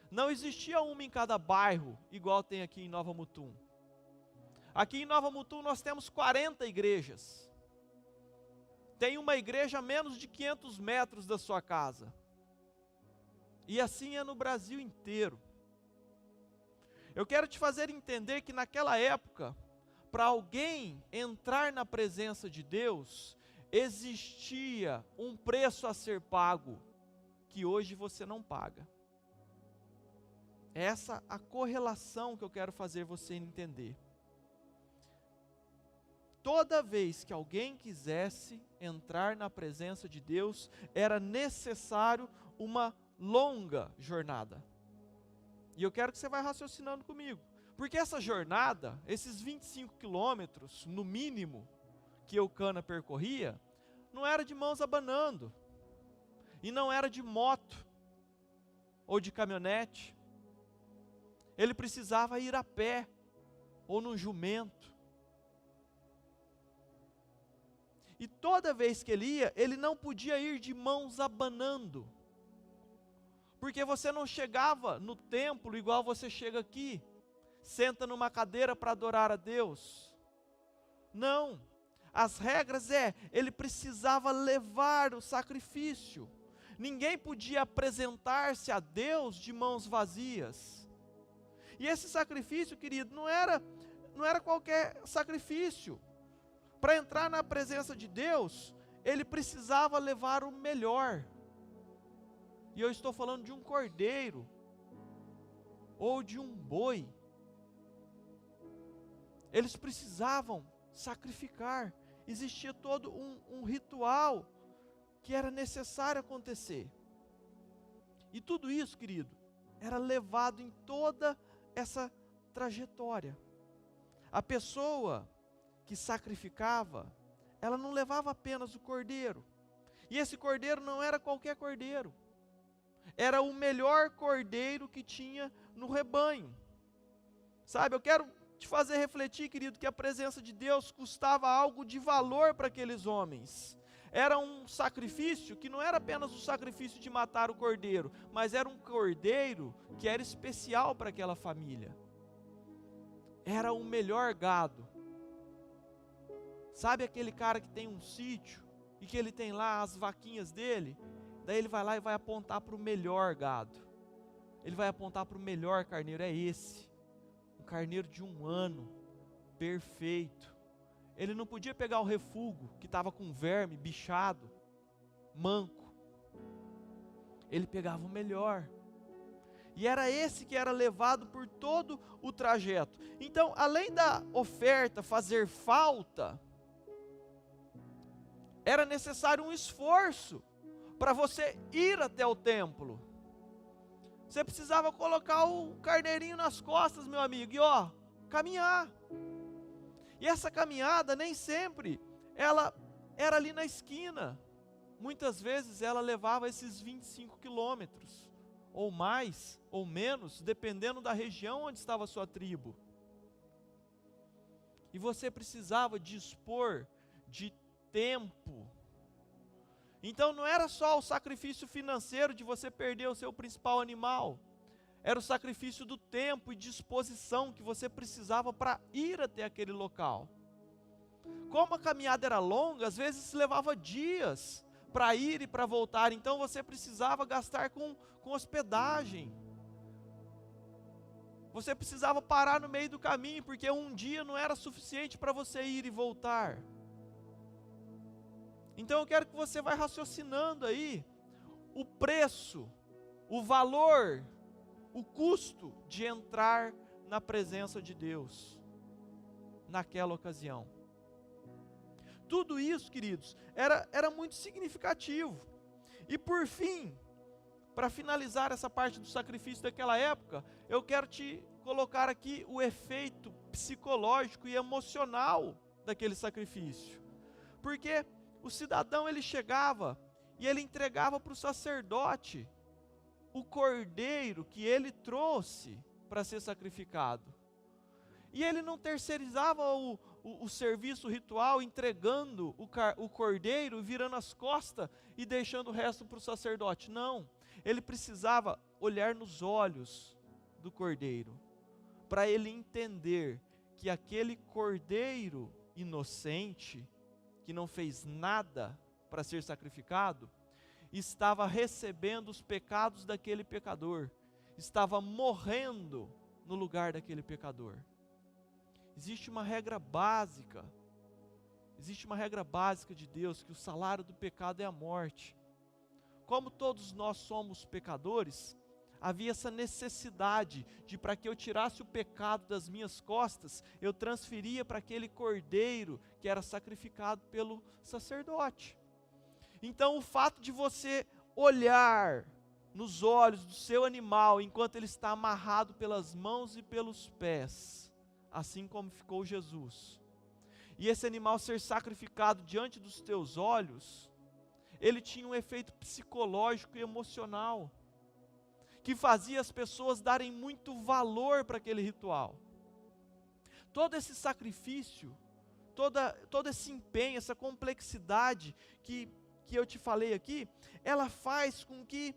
Não existia uma em cada bairro, igual tem aqui em Nova Mutum. Aqui em Nova Mutum nós temos 40 igrejas. Tem uma igreja a menos de 500 metros da sua casa. E assim é no Brasil inteiro. Eu quero te fazer entender que naquela época, para alguém entrar na presença de Deus, existia um preço a ser pago, que hoje você não paga. Essa é a correlação que eu quero fazer você entender. Toda vez que alguém quisesse entrar na presença de Deus, era necessário uma longa jornada. E eu quero que você vá raciocinando comigo. Porque essa jornada, esses 25 quilômetros, no mínimo, que Eucana percorria, não era de mãos abanando. E não era de moto, ou de caminhonete. Ele precisava ir a pé, ou num jumento. E toda vez que ele ia, ele não podia ir de mãos abanando. Porque você não chegava no templo igual você chega aqui, senta numa cadeira para adorar a Deus. Não, as regras ele precisava levar o sacrifício. Ninguém podia apresentar-se a Deus de mãos vazias. E esse sacrifício, querido, não era qualquer sacrifício. Para entrar na presença de Deus, ele precisava levar o melhor. E eu estou falando de um cordeiro, ou de um boi. Eles precisavam sacrificar. Existia todo um ritual que era necessário acontecer. E tudo isso, querido, era levado em toda essa trajetória. A pessoa que sacrificava, ela não levava apenas o cordeiro. E esse cordeiro não era qualquer cordeiro. Era o melhor cordeiro que tinha no rebanho. Sabe, eu quero te fazer refletir, querido, que a presença de Deus custava algo de valor para aqueles homens. Era um sacrifício que não era apenas o sacrifício de matar o cordeiro, mas era um cordeiro que era especial para aquela família. Era o melhor gado. Sabe aquele cara que tem um sítio e que ele tem lá as vaquinhas dele? Daí ele vai lá e vai apontar para o melhor gado. Ele vai apontar para o melhor carneiro, é esse. Um carneiro de 1 ano, perfeito. Ele não podia pegar o refúgio que estava com verme, bichado, manco. ele pegava o melhor. E era esse que era levado por todo o trajeto. Então, além da oferta fazer falta, era necessário um esforço para você ir até o templo. Você precisava colocar o carneirinho nas costas, meu amigo, e caminhar. E essa caminhada nem sempre ela era ali na esquina. Muitas vezes ela levava esses 25 quilômetros, ou mais, ou menos, dependendo da região onde estava a sua tribo. E você precisava dispor de tempo. Então não era só o sacrifício financeiro de você perder o seu principal animal, era o sacrifício do tempo e disposição que você precisava para ir até aquele local. Como a caminhada era longa, às vezes levava dias para ir e para voltar, então você precisava gastar com hospedagem. Você precisava parar no meio do caminho, porque um dia não era suficiente para você ir e voltar. Então eu quero que você vá raciocinando aí o preço, o valor, o custo de entrar na presença de Deus naquela ocasião. Tudo isso, queridos, era muito significativo. E por fim, para finalizar essa parte do sacrifício daquela época, eu quero te colocar aqui o efeito psicológico e emocional daquele sacrifício. Porque o cidadão, ele chegava e ele entregava para o sacerdote o cordeiro que ele trouxe para ser sacrificado. E ele não terceirizava o serviço ritual entregando o cordeiro, virando as costas e deixando o resto para o sacerdote. Não, ele precisava olhar nos olhos do cordeiro, para ele entender que aquele cordeiro inocente, que não fez nada para ser sacrificado, estava recebendo os pecados daquele pecador, estava morrendo no lugar daquele pecador. Existe uma regra básica de Deus, que o salário do pecado é a morte. Como todos nós somos pecadores, havia essa necessidade de, para que eu tirasse o pecado das minhas costas, eu transferia para aquele cordeiro que era sacrificado pelo sacerdote. Então o fato de você olhar nos olhos do seu animal, enquanto ele está amarrado pelas mãos e pelos pés, assim como ficou Jesus, e esse animal ser sacrificado diante dos teus olhos, ele tinha um efeito psicológico e emocional, que fazia as pessoas darem muito valor para aquele ritual. Todo esse sacrifício, todo esse empenho, essa complexidade que eu te falei aqui, ela faz com que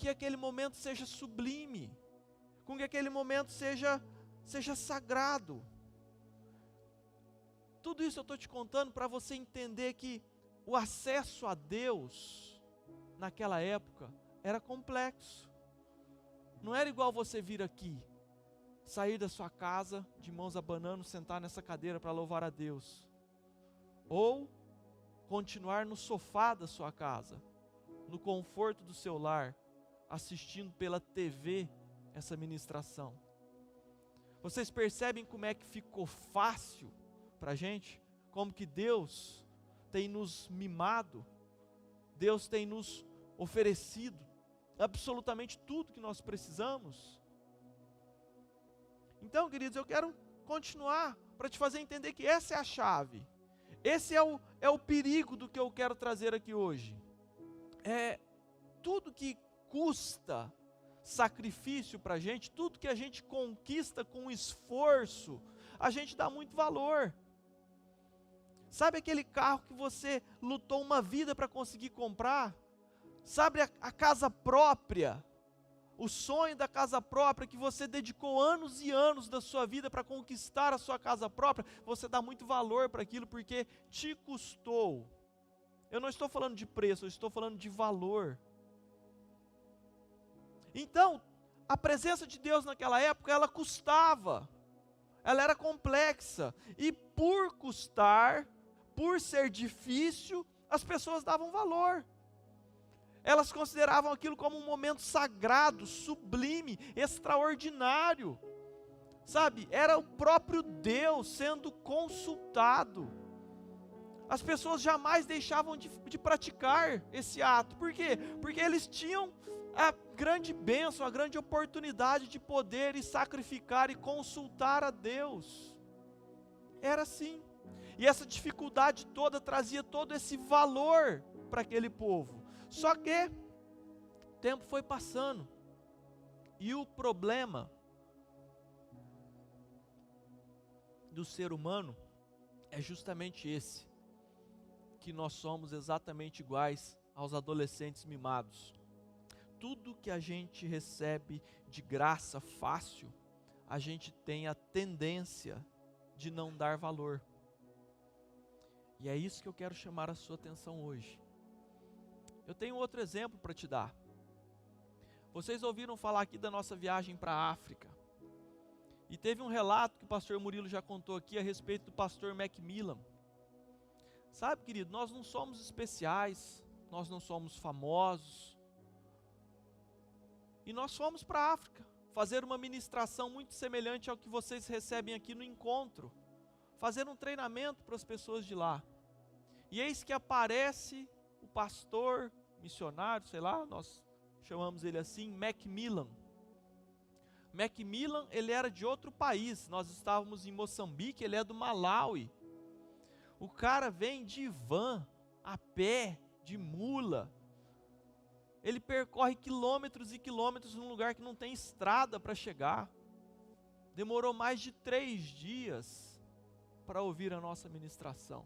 aquele momento seja sublime, com que aquele momento seja sagrado. Tudo isso eu estou te contando para você entender que o acesso a Deus naquela época era complexo. Não era igual você vir aqui, sair da sua casa de mãos abanando, sentar nessa cadeira para louvar a Deus, ou continuar no sofá da sua casa, no conforto do seu lar, assistindo pela TV essa ministração. Vocês percebem como é que ficou fácil para a gente? Como que Deus tem nos mimado, Deus tem nos oferecido absolutamente tudo que nós precisamos. Então, queridos, eu quero continuar para te fazer entender que essa é a chave. Esse é o perigo do que eu quero trazer aqui hoje. Tudo que custa sacrifício para a gente, tudo que a gente conquista com esforço, a gente dá muito valor. Sabe aquele carro que você lutou uma vida para conseguir comprar? Sabe a casa própria, o sonho da casa própria, que você dedicou anos e anos da sua vida para conquistar a sua casa própria? Você dá muito valor para aquilo porque te custou. Eu não estou falando de preço, eu estou falando de valor. Então, a presença de Deus naquela época, ela custava, ela era complexa, e por custar, por ser difícil, as pessoas davam valor. Elas consideravam aquilo como um momento sagrado, sublime, extraordinário. Sabe, era o próprio Deus sendo consultado. As pessoas jamais deixavam de praticar esse ato. Por quê? Porque eles tinham a grande bênção, a grande oportunidade de poder e sacrificar e consultar a Deus. Era assim. E essa dificuldade toda trazia todo esse valor para aquele povo. Só que o tempo foi passando. E o problema do ser humano é justamente esse, que nós somos exatamente iguais aos adolescentes mimados. Tudo que a gente recebe de graça fácil, a gente tem a tendência de não dar valor. E é isso que eu quero chamar a sua atenção hoje. Eu tenho outro exemplo para te dar. Vocês ouviram falar aqui da nossa viagem para a África. E teve um relato que o pastor Murilo já contou aqui a respeito do pastor Macmillan. Sabe, querido, nós não somos especiais, nós não somos famosos. E nós fomos para a África fazer uma ministração muito semelhante ao que vocês recebem aqui no encontro. Fazer um treinamento para as pessoas de lá. E eis que aparece o pastor, missionário, sei lá, nós chamamos ele assim, Macmillan. Macmillan, ele era de outro país, nós estávamos em Moçambique, ele é do Malawi. O cara vem de van, a pé, de mula. Ele percorre quilômetros e quilômetros num lugar que não tem estrada para chegar. Demorou mais de 3 dias para ouvir a nossa ministração.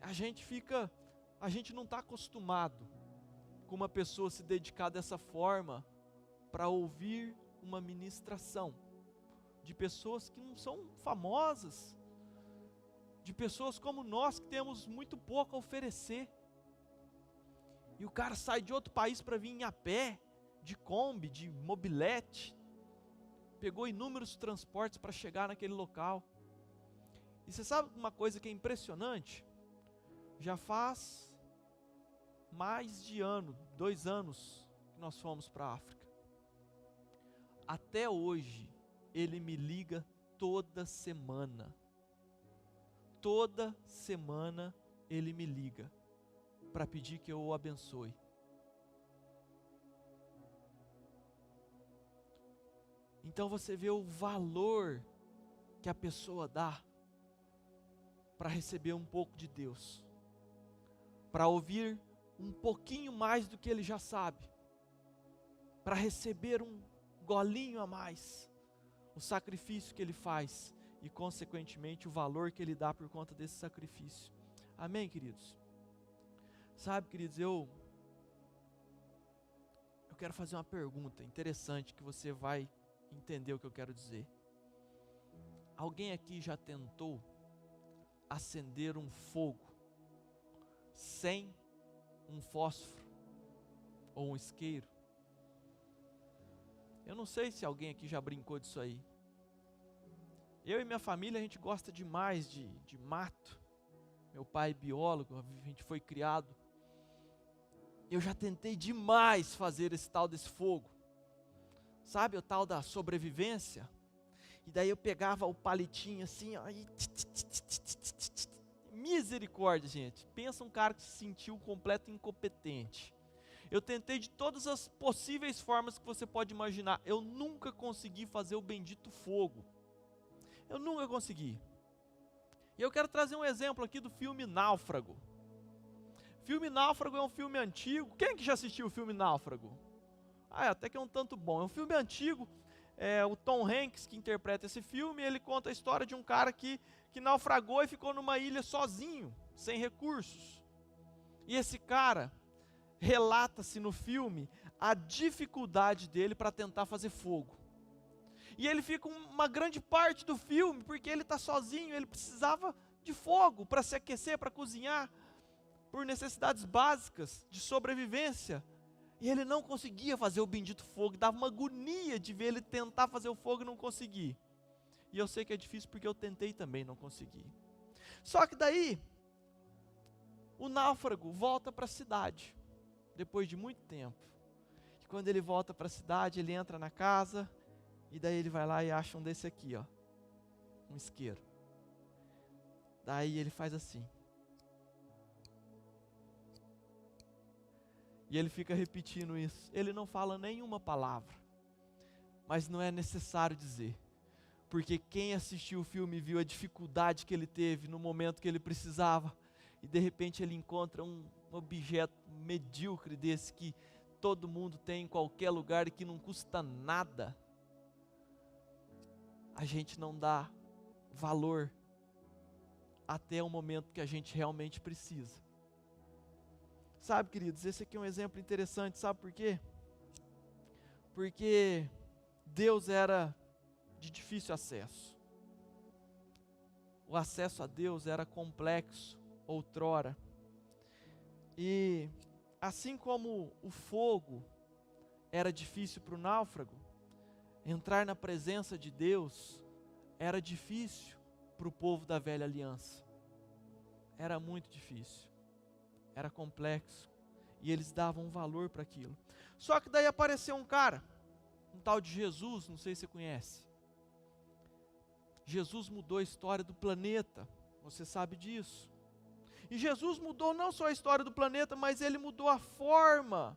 A gente não está acostumado com uma pessoa se dedicar dessa forma para ouvir uma ministração de pessoas que não são famosas, de pessoas como nós que temos muito pouco a oferecer. E o cara sai de outro país para vir a pé, de Kombi, de mobilete, pegou inúmeros transportes para chegar naquele local. E você sabe uma coisa que é impressionante? Já faz mais de 2 anos que nós fomos para a África. Até hoje, ele me liga toda semana. Toda semana ele me liga para pedir que eu o abençoe. Então você vê o valor que a pessoa dá para receber um pouco de Deus, para ouvir um pouquinho mais do que ele já sabe, para receber um golinho a mais, o sacrifício que ele faz e consequentemente o valor que ele dá por conta desse sacrifício. Amém, queridos? Sabe, queridos, eu quero fazer uma pergunta interessante que você vai entender o que eu quero dizer. Alguém aqui já tentou acender um fogo sem um fósforo ou um isqueiro? Eu não sei se alguém aqui já brincou disso aí. Eu e minha família, a gente gosta demais de mato. Meu pai é biólogo, a gente foi criado. Eu já tentei demais fazer esse tal desse fogo. Sabe o tal da sobrevivência? E daí eu pegava o palitinho assim, ó, e misericórdia, gente. Pensa um cara que se sentiu um completo incompetente. Eu tentei de todas as possíveis formas que você pode imaginar. Eu nunca consegui fazer o bendito fogo. Eu nunca consegui. E eu quero trazer um exemplo aqui do filme Náufrago. O filme Náufrago é um filme antigo. Quem que já assistiu o filme Náufrago? Até que é um tanto bom. É um filme antigo. O Tom Hanks que interpreta esse filme. Ele conta a história de um cara que naufragou e ficou numa ilha sozinho, sem recursos. E esse cara, relata-se no filme a dificuldade dele para tentar fazer fogo. E ele fica uma grande parte do filme, porque ele está sozinho, ele precisava de fogo para se aquecer, para cozinhar, por necessidades básicas de sobrevivência. E ele não conseguia fazer o bendito fogo, dava uma agonia de ver ele tentar fazer o fogo e não conseguir. E eu sei que é difícil porque eu tentei também, não consegui. Só que daí, o náufrago volta para a cidade. depois de muito tempo. E quando ele volta para a cidade, ele entra na casa, e daí ele vai lá e acha um desse aqui, ó, um isqueiro. Daí ele faz assim. E ele fica repetindo isso. Ele não fala nenhuma palavra. Mas não é necessário dizer. Porque quem assistiu o filme viu a dificuldade que ele teve no momento que ele precisava. E de repente ele encontra um objeto medíocre desse que todo mundo tem em qualquer lugar e que não custa nada. A gente não dá valor até o momento que a gente realmente precisa. Sabe, queridos, esse aqui é um exemplo interessante, sabe por quê? Porque Deus era de difícil acesso. O acesso a Deus era complexo outrora. E assim como o fogo era difícil para o náufrago, entrar na presença de Deus era difícil para o povo da velha aliança. Era muito difícil. Era complexo. E eles davam um valor para aquilo. Só que daí apareceu um cara, um tal de Jesus, não sei se você conhece. Jesus mudou a história do planeta, você sabe disso. E Jesus mudou não só a história do planeta, mas ele mudou a forma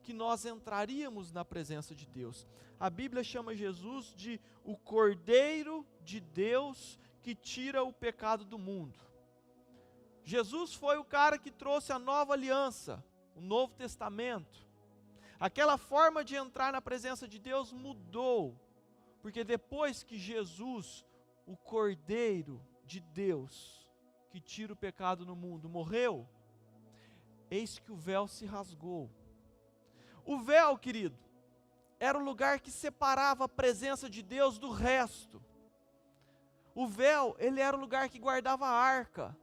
que nós entraríamos na presença de Deus. A Bíblia chama Jesus de o Cordeiro de Deus que tira o pecado do mundo. Jesus foi o cara que trouxe a nova aliança, o Novo Testamento. Aquela forma de entrar na presença de Deus mudou, porque depois que Jesus, o Cordeiro de Deus, que tira o pecado no mundo, morreu, eis que o véu se rasgou. O véu, querido, era o lugar que separava a presença de Deus do resto. O véu, ele era o lugar que guardava a arca.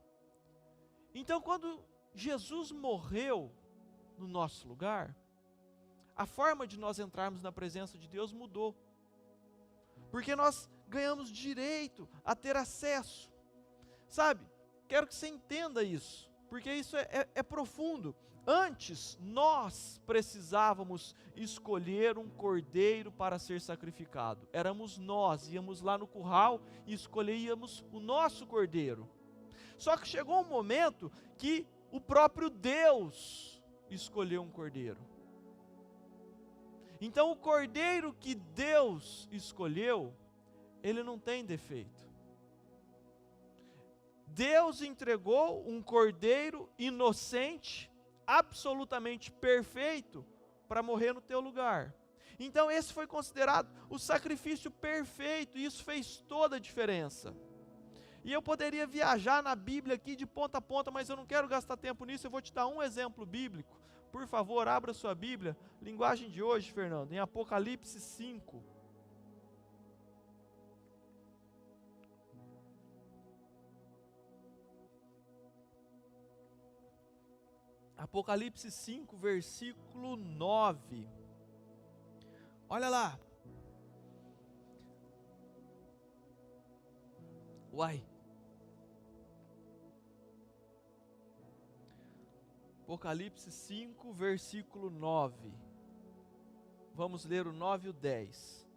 Então, quando Jesus morreu no nosso lugar, a forma de nós entrarmos na presença de Deus mudou. Porque nós ganhamos direito a ter acesso. Sabe, quero que você entenda isso, porque isso é profundo. Antes, nós precisávamos escolher um cordeiro para ser sacrificado. Éramos nós, íamos lá no curral e escolhíamos o nosso cordeiro. Só que chegou um momento que o próprio Deus escolheu um cordeiro. Então o cordeiro que Deus escolheu, ele não tem defeito. Deus entregou um cordeiro inocente, absolutamente perfeito, para morrer no teu lugar. Então esse foi considerado o sacrifício perfeito, e isso fez toda a diferença. E eu poderia viajar na Bíblia aqui de ponta a ponta, mas eu não quero gastar tempo nisso. Eu vou te dar um exemplo bíblico. Por favor, abra sua Bíblia, linguagem de hoje, Fernando, em Apocalipse 5. Apocalipse 5, versículo 9. Olha lá. Uai. Apocalipse 5, versículo 9. Vamos ler o 9 e o 10.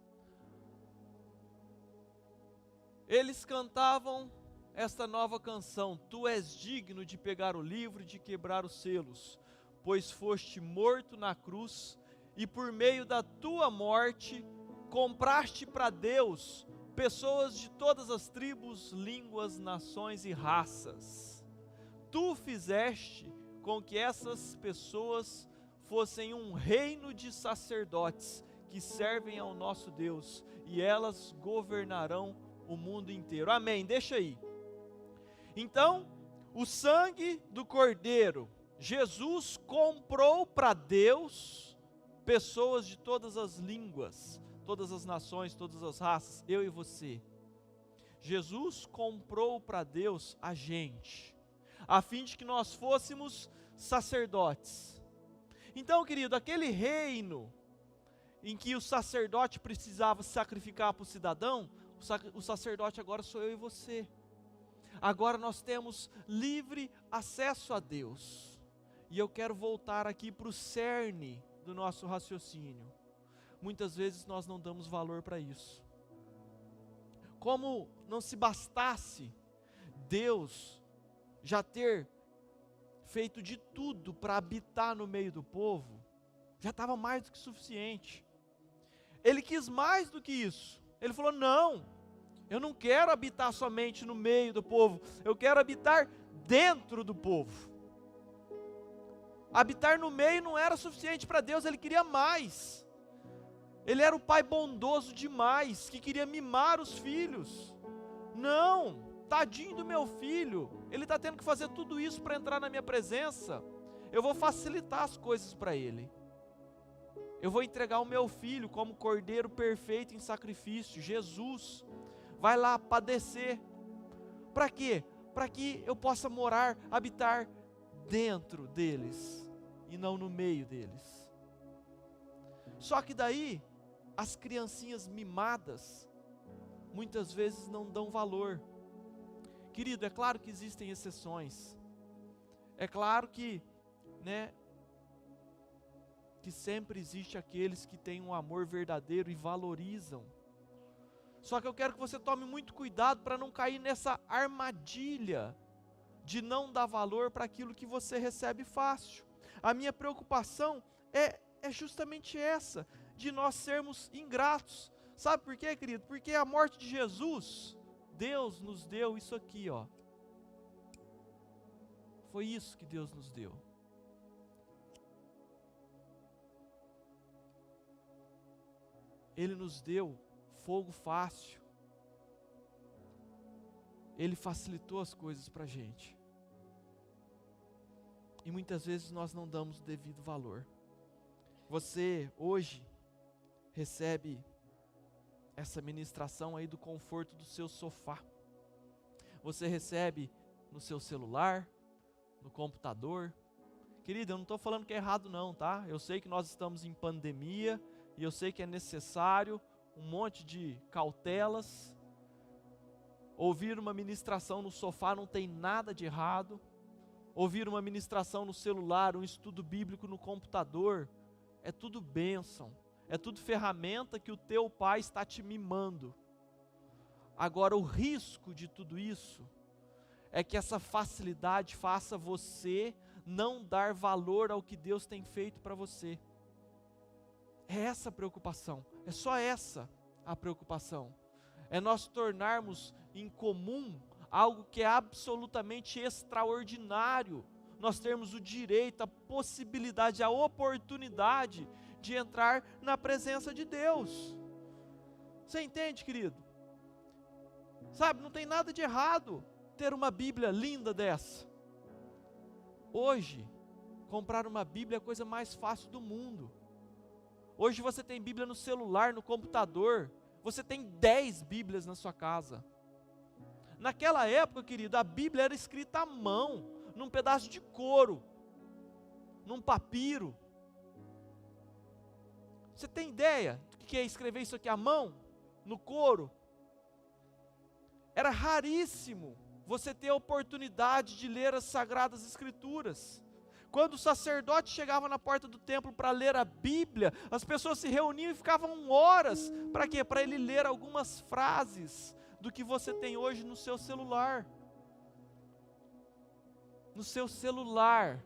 Eles cantavam esta nova canção: Tu és digno de pegar o livro e de quebrar os selos, pois foste morto na cruz, e por meio da tua morte compraste para Deus pessoas de todas as tribos, línguas, nações e raças. Tu fizeste com que essas pessoas fossem um reino de sacerdotes que servem ao nosso Deus, e elas governarão o mundo inteiro. Amém, deixa aí. Então, o sangue do Cordeiro, Jesus comprou para Deus pessoas de todas as línguas, todas as nações, todas as raças, eu e você. Jesus comprou para Deus a gente, a fim de que nós fôssemos sacerdotes. Então, querido, aquele reino em que o sacerdote precisava sacrificar para o cidadão, o sacerdote agora sou eu e você. Agora nós temos livre acesso a Deus. E eu quero voltar aqui para o cerne do nosso raciocínio. Muitas vezes nós não damos valor para isso. Como não se bastasse Deus já ter feito de tudo para habitar no meio do povo, já estava mais do que suficiente. Ele quis mais do que isso. Ele falou: não, eu não quero habitar somente no meio do povo, eu quero habitar dentro do povo. Habitar no meio não era suficiente para Deus, Ele queria mais. Ele era o pai bondoso demais, que queria mimar os filhos. Não, tadinho do meu filho, ele está tendo que fazer tudo isso para entrar na minha presença. Eu vou facilitar as coisas para ele. Eu vou entregar o meu filho como cordeiro perfeito em sacrifício. Jesus vai lá padecer. Para quê? Para que eu possa morar, habitar dentro deles e não no meio deles. Só que daí, as criancinhas mimadas, muitas vezes não dão valor. Querido, é claro que existem exceções. É claro que sempre existe aqueles que têm um amor verdadeiro e valorizam. Só que eu quero que você tome muito cuidado para não cair nessa armadilha de não dar valor para aquilo que você recebe fácil. A minha preocupação é justamente essa, de nós sermos ingratos. Sabe por quê, querido? Porque a morte de Jesus, Deus nos deu isso aqui, ó. Foi isso que Deus nos deu. Ele nos deu fogo fácil. Ele facilitou as coisas para a gente. E muitas vezes nós não damos o devido valor. Você hoje recebe essa ministração aí do conforto do seu sofá. Você recebe no seu celular, no computador. Querido, eu não estou falando que é errado não, tá? Eu sei que nós estamos em pandemia e eu sei que é necessário um monte de cautelas. Ouvir uma ministração no sofá não tem nada de errado. Ouvir uma ministração no celular, um estudo bíblico no computador, é tudo bênção. É tudo ferramenta que o teu pai está te mimando. Agora, o risco de tudo isso é que essa facilidade faça você não dar valor ao que Deus tem feito para você. É essa a preocupação, é só essa a preocupação. É nós tornarmos em comum algo que é absolutamente extraordinário. Nós termos o direito, a possibilidade, a oportunidade de entrar na presença de Deus. Você entende, querido? Sabe, não tem nada de errado ter uma Bíblia linda dessa. Hoje, comprar uma Bíblia é a coisa mais fácil do mundo. Hoje você tem Bíblia no celular, no computador. Você tem 10 Bíblias na sua casa. Naquela época, querido, a Bíblia era escrita à mão, num pedaço de couro, num papiro. Você tem ideia do que é escrever isso aqui à mão, no couro? Era raríssimo você ter a oportunidade de ler as Sagradas Escrituras. Quando o sacerdote chegava na porta do templo para ler a Bíblia, as pessoas se reuniam e ficavam horas. Para quê? Para ele ler algumas frases do que você tem hoje no seu celular. No seu celular.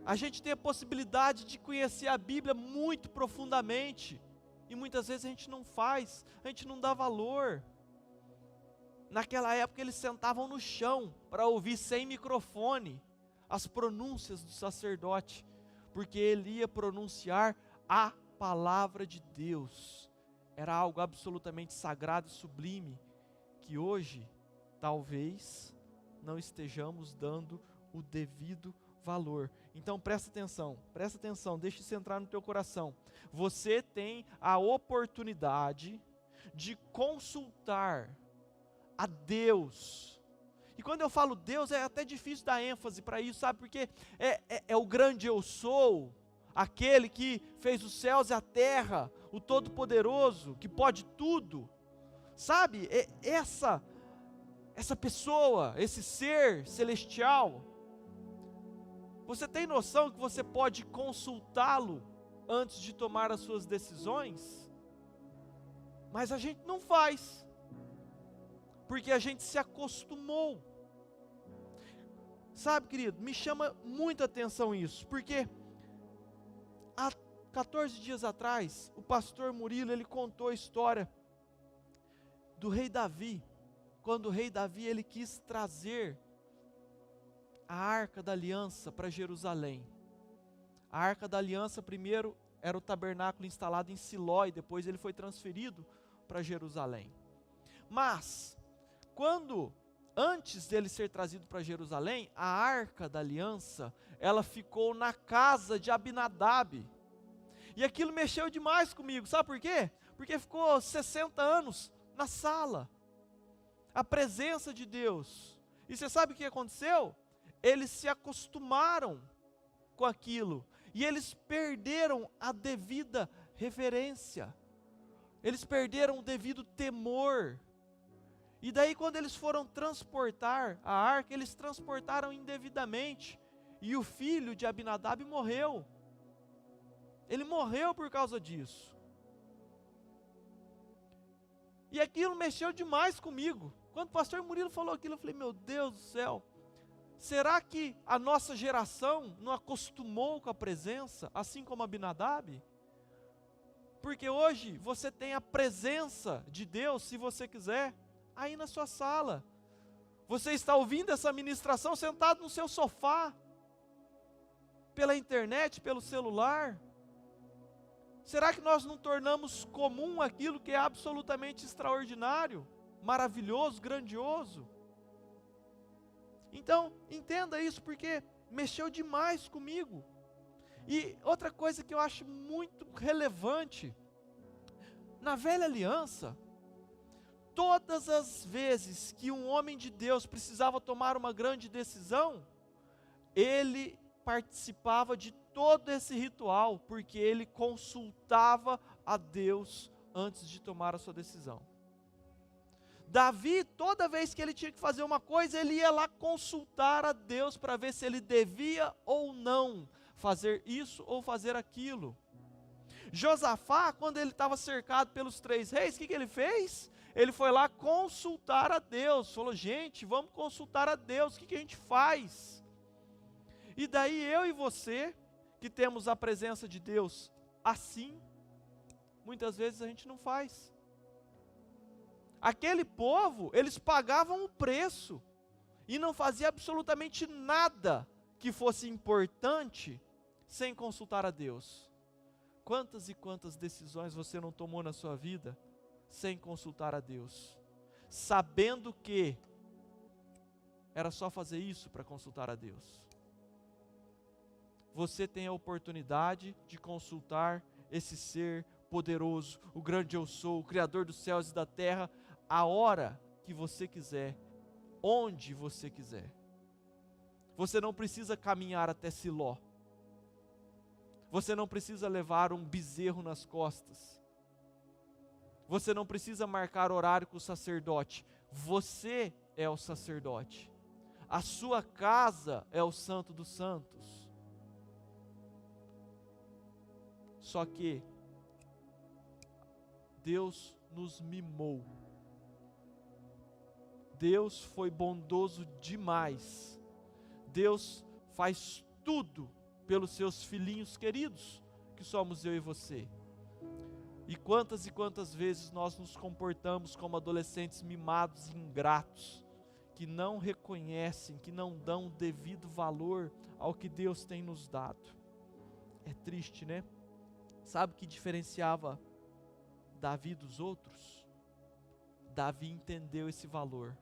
A gente tem a possibilidade de conhecer a Bíblia muito profundamente. E muitas vezes a gente não faz, a gente não dá valor. Naquela época eles sentavam no chão para ouvir sem microfone as pronúncias do sacerdote, porque ele ia pronunciar a palavra de Deus. Era algo absolutamente sagrado e sublime, que hoje talvez não estejamos dando o devido valor. Então presta atenção, deixa isso entrar no teu coração. Você tem a oportunidade de consultar a Deus. E quando eu falo Deus, é até difícil dar ênfase para isso, sabe? Porque é o grande eu sou, aquele que fez os céus e a terra, o Todo-Poderoso, que pode tudo. Sabe? Essa pessoa, esse ser celestial, Você tem noção que você pode consultá-lo antes de tomar as suas decisões? Mas a gente não faz, porque a gente se acostumou. Sabe, querido, me chama muita atenção isso, porque há 14 dias atrás, o pastor Murilo, ele contou a história do rei Davi, quando o rei Davi, ele quis trazer a Arca da Aliança para Jerusalém. A Arca da Aliança primeiro era o tabernáculo instalado em Siló, e depois ele foi transferido para Jerusalém. Mas, antes dele ser trazido para Jerusalém, a Arca da Aliança, ela ficou na casa de Abinadab. E aquilo mexeu demais comigo, sabe por quê? Porque ficou 60 anos na sala, a presença de Deus. E você sabe o que aconteceu? Eles se acostumaram com aquilo, e eles perderam a devida reverência, eles perderam o devido temor. E daí, quando eles foram transportar a arca, eles transportaram indevidamente, e o filho de Abinadab morreu. Ele morreu por causa disso. E aquilo mexeu demais comigo. Quando o pastor Murilo falou aquilo, eu falei, meu Deus do céu, será que a nossa geração não acostumou com a presença, assim como Abinadab? Porque hoje você tem a presença de Deus, se você quiser, aí na sua sala. Você está ouvindo essa ministração sentado no seu sofá, pela internet, pelo celular. Será que nós não tornamos comum aquilo que é absolutamente extraordinário, maravilhoso, grandioso? Então, entenda isso, porque mexeu demais comigo. E outra coisa que eu acho muito relevante, na velha aliança, todas as vezes que um homem de Deus precisava tomar uma grande decisão, ele participava de todo esse ritual, porque ele consultava a Deus antes de tomar a sua decisão. Davi, toda vez que ele tinha que fazer uma coisa, ele ia lá consultar a Deus para ver se ele devia ou não fazer isso ou fazer aquilo. Josafá, quando ele estava cercado pelos 3 reis, o que ele fez? Ele foi lá consultar a Deus, falou, gente, vamos consultar a Deus, o que a gente faz? E daí eu e você, que temos a presença de Deus assim, muitas vezes a gente não faz. Aquele povo, eles pagavam o preço, e não fazia absolutamente nada que fosse importante, sem consultar a Deus. Quantas e quantas decisões você não tomou na sua vida, sem consultar a Deus, sabendo que era só fazer isso para consultar a Deus? Você tem a oportunidade de consultar esse ser poderoso, o grande eu sou, o Criador dos céus e da terra, a hora que você quiser, onde você quiser. Você não precisa caminhar até Siló. Você não precisa levar um bezerro nas costas. Você não precisa marcar horário com o sacerdote. Você é o sacerdote. A sua casa é o Santo dos Santos. Só que Deus nos mimou. Deus foi bondoso demais. Deus faz tudo pelos seus filhinhos queridos, que somos eu e você. E quantas vezes nós nos comportamos como adolescentes mimados e ingratos, que não reconhecem, que não dão o devido valor ao que Deus tem nos dado. É triste, né? Sabe o que diferenciava Davi dos outros? Davi entendeu esse valor.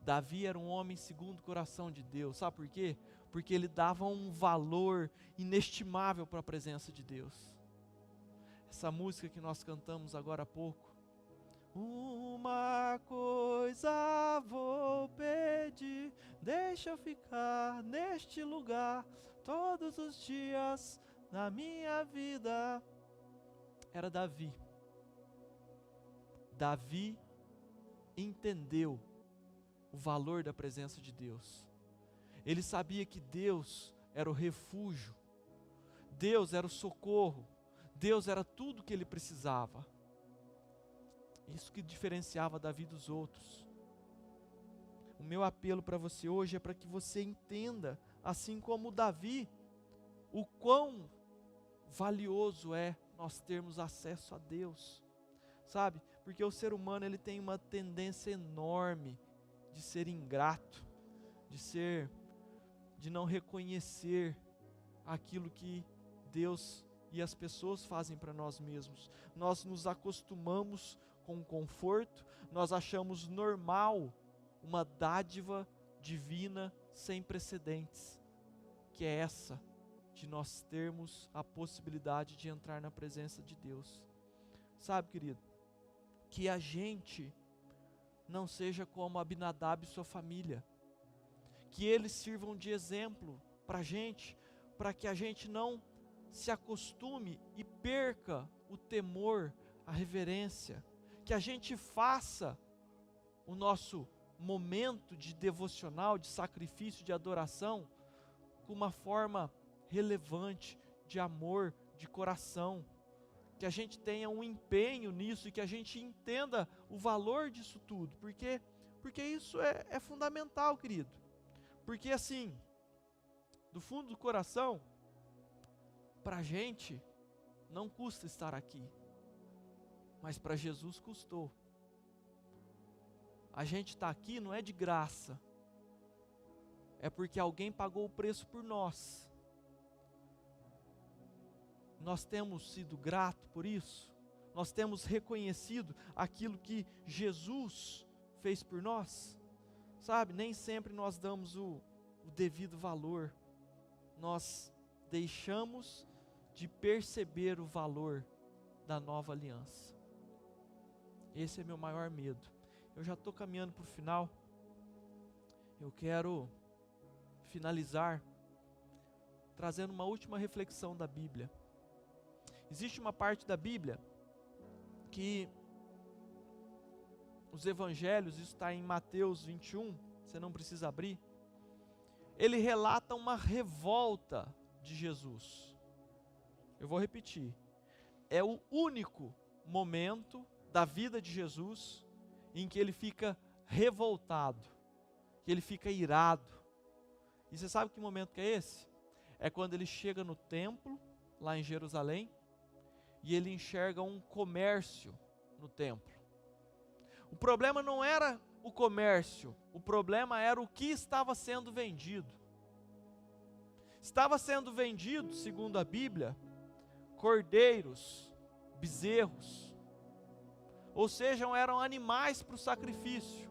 Davi era um homem segundo o coração de Deus. Sabe por quê? Porque ele dava um valor inestimável para a presença de Deus. Essa música que nós cantamos agora há pouco. Uma coisa vou pedir, deixa eu ficar neste lugar todos os dias da minha vida. Era Davi. Davi entendeu o valor da presença de Deus. Ele sabia que Deus era o refúgio, Deus era o socorro, Deus era tudo que ele precisava. Isso que diferenciava Davi dos outros. O meu apelo para você hoje é para que você entenda, assim como Davi, o quão valioso é nós termos acesso a Deus, sabe? Porque o ser humano, ele tem uma tendência enorme de ser ingrato, de não reconhecer aquilo que Deus e as pessoas fazem para nós mesmos. Nós nos acostumamos com o conforto, nós achamos normal uma dádiva divina sem precedentes, que é essa, de nós termos a possibilidade de entrar na presença de Deus. Sabe, querido, que a gente não seja como Abinadab e sua família, que eles sirvam de exemplo para a gente, para que a gente não se acostume e perca o temor, a reverência, que a gente faça o nosso momento de devocional, de sacrifício, de adoração, com uma forma relevante, de amor, de coração, que a gente tenha um empenho nisso e que a gente entenda o valor disso tudo, porque isso é fundamental, querido, porque assim, do fundo do coração, para a gente não custa estar aqui, mas para Jesus custou. A gente está aqui não é de graça, é porque alguém pagou o preço por nós. Nós temos sido gratos por isso, nós temos reconhecido aquilo que Jesus fez por nós, sabe? Nem sempre nós damos o devido valor, nós deixamos de perceber o valor da nova aliança. Esse é meu maior medo. Eu já estou caminhando para o final. Eu quero finalizar trazendo uma última reflexão da Bíblia. Existe uma parte da Bíblia que os evangelhos, isso está em Mateus 21, você não precisa abrir, ele relata uma revolta de Jesus. Eu vou repetir, é o único momento da vida de Jesus em que ele fica revoltado, que ele fica irado. E você sabe que momento que é esse? É quando ele chega no templo, lá em Jerusalém, e ele enxerga um comércio no templo. O problema não era o comércio, o problema era o que estava sendo vendido. Estava sendo vendido, segundo a Bíblia, cordeiros, bezerros, ou seja, eram animais para o sacrifício.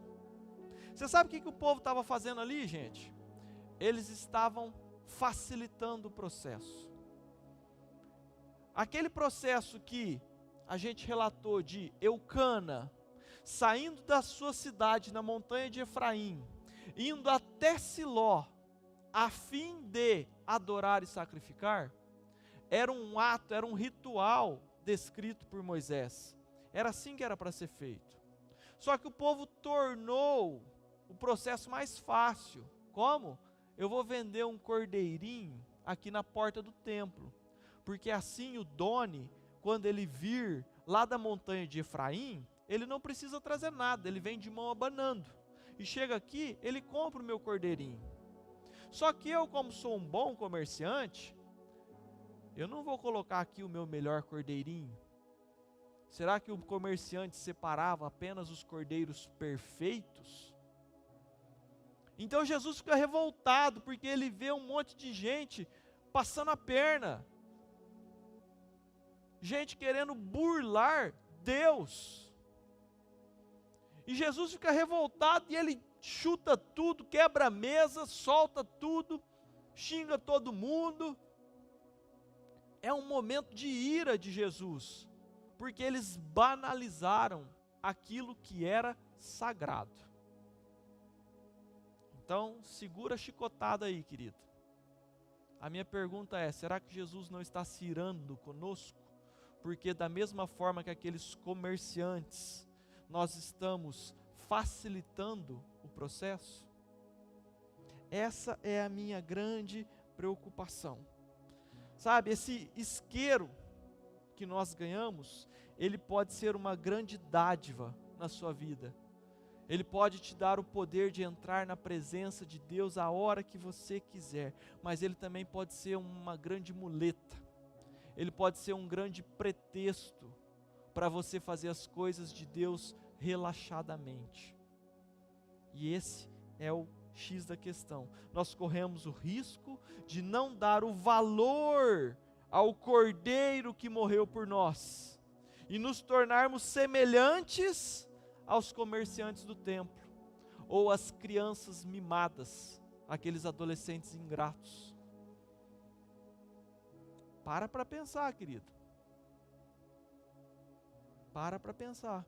Você sabe o que o povo estava fazendo ali, gente? Eles estavam facilitando o processo. Aquele processo que a gente relatou de Eucana, saindo da sua cidade na montanha de Efraim, indo até Siló, a fim de adorar e sacrificar, era um ato, era um ritual descrito por Moisés. Era assim que era para ser feito. Só que o povo tornou o processo mais fácil. Como? Eu vou vender um cordeirinho aqui na porta do templo, porque assim o Doni, quando ele vir lá da montanha de Efraim, ele não precisa trazer nada, ele vem de mão abanando, e chega aqui, ele compra o meu cordeirinho. Só que eu, como sou um bom comerciante, eu não vou colocar aqui o meu melhor cordeirinho. Será que o comerciante separava apenas os cordeiros perfeitos? Então Jesus fica revoltado, porque ele vê um monte de gente passando a perna, gente querendo burlar Deus, e Jesus fica revoltado, e ele chuta tudo, quebra a mesa, solta tudo, xinga todo mundo. É um momento de ira de Jesus, porque eles banalizaram aquilo que era sagrado. Então, segura a chicotada aí, querido. A minha pergunta é, será que Jesus não está se irando conosco? Porque da mesma forma que aqueles comerciantes, nós estamos facilitando o processo? Essa é a minha grande preocupação. Sabe, esse isqueiro que nós ganhamos, ele pode ser uma grande dádiva na sua vida. Ele pode te dar o poder de entrar na presença de Deus a hora que você quiser, mas ele também pode ser uma grande muleta. Ele pode ser um grande pretexto para você fazer as coisas de Deus relaxadamente. E esse é o X da questão. Nós corremos o risco de não dar o valor ao Cordeiro que morreu por nós e nos tornarmos semelhantes aos comerciantes do templo ou às crianças mimadas, aqueles adolescentes ingratos. Para pensar, querido. Para pensar.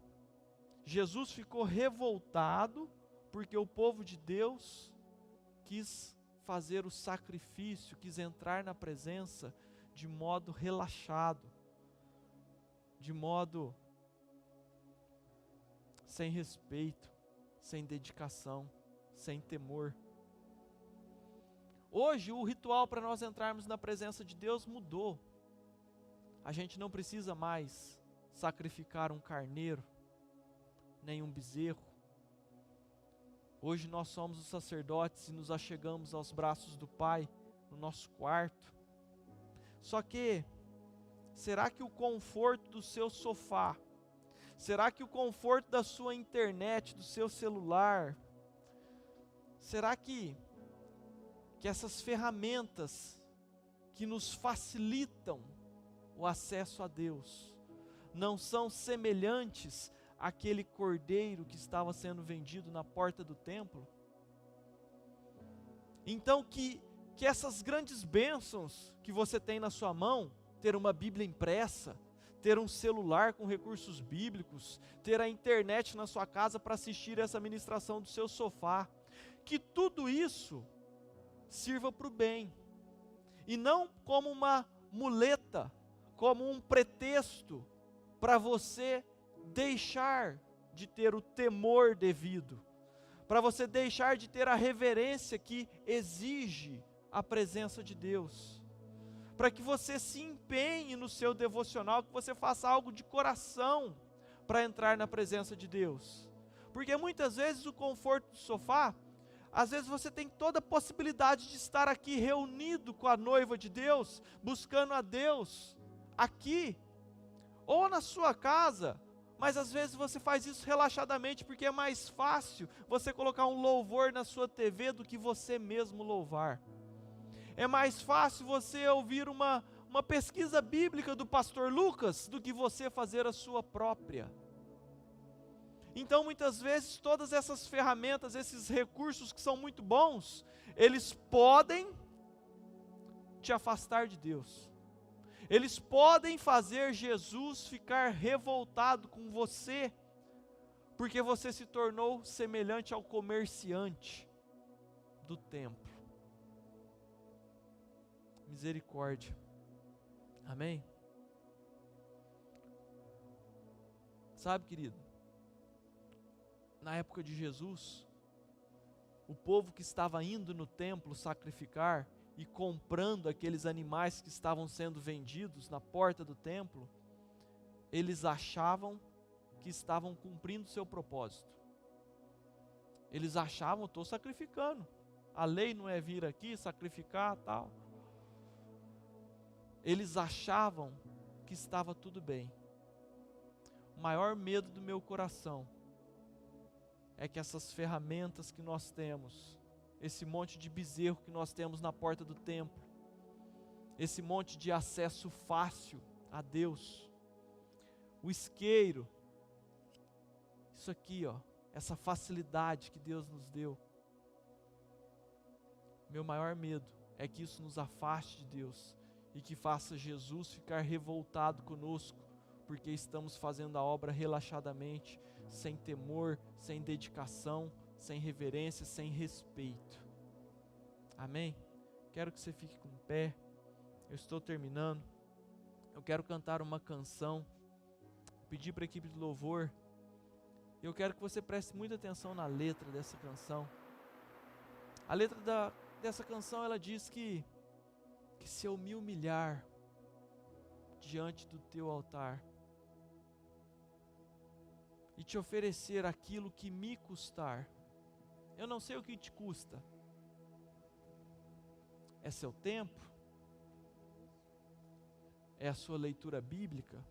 Jesus ficou revoltado porque o povo de Deus quis fazer o sacrifício, quis entrar na presença de modo relaxado, de modo sem respeito, sem dedicação, sem temor. Hoje o ritual para nós entrarmos na presença de Deus mudou. A gente não precisa mais sacrificar um carneiro, nem um bezerro. Hoje nós somos os sacerdotes e nos achegamos aos braços do Pai, no nosso quarto. Só que, será que o conforto do seu sofá, será que o conforto da sua internet, do seu celular, será que essas ferramentas que nos facilitam o acesso a Deus, não são semelhantes àquele cordeiro que estava sendo vendido na porta do templo? Então que essas grandes bênçãos que você tem na sua mão, ter uma Bíblia impressa, ter um celular com recursos bíblicos, ter a internet na sua casa para assistir essa ministração do seu sofá, que tudo isso sirva para o bem, e não como uma muleta, como um pretexto para você deixar de ter o temor devido, para você deixar de ter a reverência que exige a presença de Deus, para que você se empenhe no seu devocional, que você faça algo de coração para entrar na presença de Deus. Porque muitas vezes o conforto do sofá, às vezes você tem toda a possibilidade de estar aqui reunido com a noiva de Deus, buscando a Deus aqui, ou na sua casa, mas às vezes você faz isso relaxadamente, porque é mais fácil você colocar um louvor na sua TV do que você mesmo louvar. É mais fácil você ouvir uma pesquisa bíblica do pastor Lucas do que você fazer a sua própria. Então muitas vezes todas essas ferramentas, esses recursos que são muito bons, eles podem te afastar de Deus. Eles podem fazer Jesus ficar revoltado com você, porque você se tornou semelhante ao comerciante do templo. Misericórdia. Amém? Sabe, querido, na época de Jesus, o povo que estava indo no templo sacrificar e comprando aqueles animais que estavam sendo vendidos na porta do templo, eles achavam que estavam cumprindo seu propósito. Eles achavam, estou sacrificando, a lei não é vir aqui sacrificar, tal. Eles achavam que estava tudo bem. O maior medo do meu coração é que essas ferramentas que nós temos, esse monte de bezerro que nós temos na porta do templo, esse monte de acesso fácil a Deus, o isqueiro, isso aqui, ó, essa facilidade que Deus nos deu, meu maior medo é que isso nos afaste de Deus e que faça Jesus ficar revoltado conosco, porque estamos fazendo a obra relaxadamente, sem temor, sem dedicação, sem reverência, sem respeito. Amém? Quero que você fique com pé. Eu estou terminando. Eu quero cantar uma canção, pedir para a equipe de louvor. Eu quero que você preste muita atenção na letra dessa canção. A letra dessa canção, ela diz que se eu me humilhar diante do teu altar e te oferecer aquilo que me custar, eu não sei o que te custa. É seu tempo? É a sua leitura bíblica?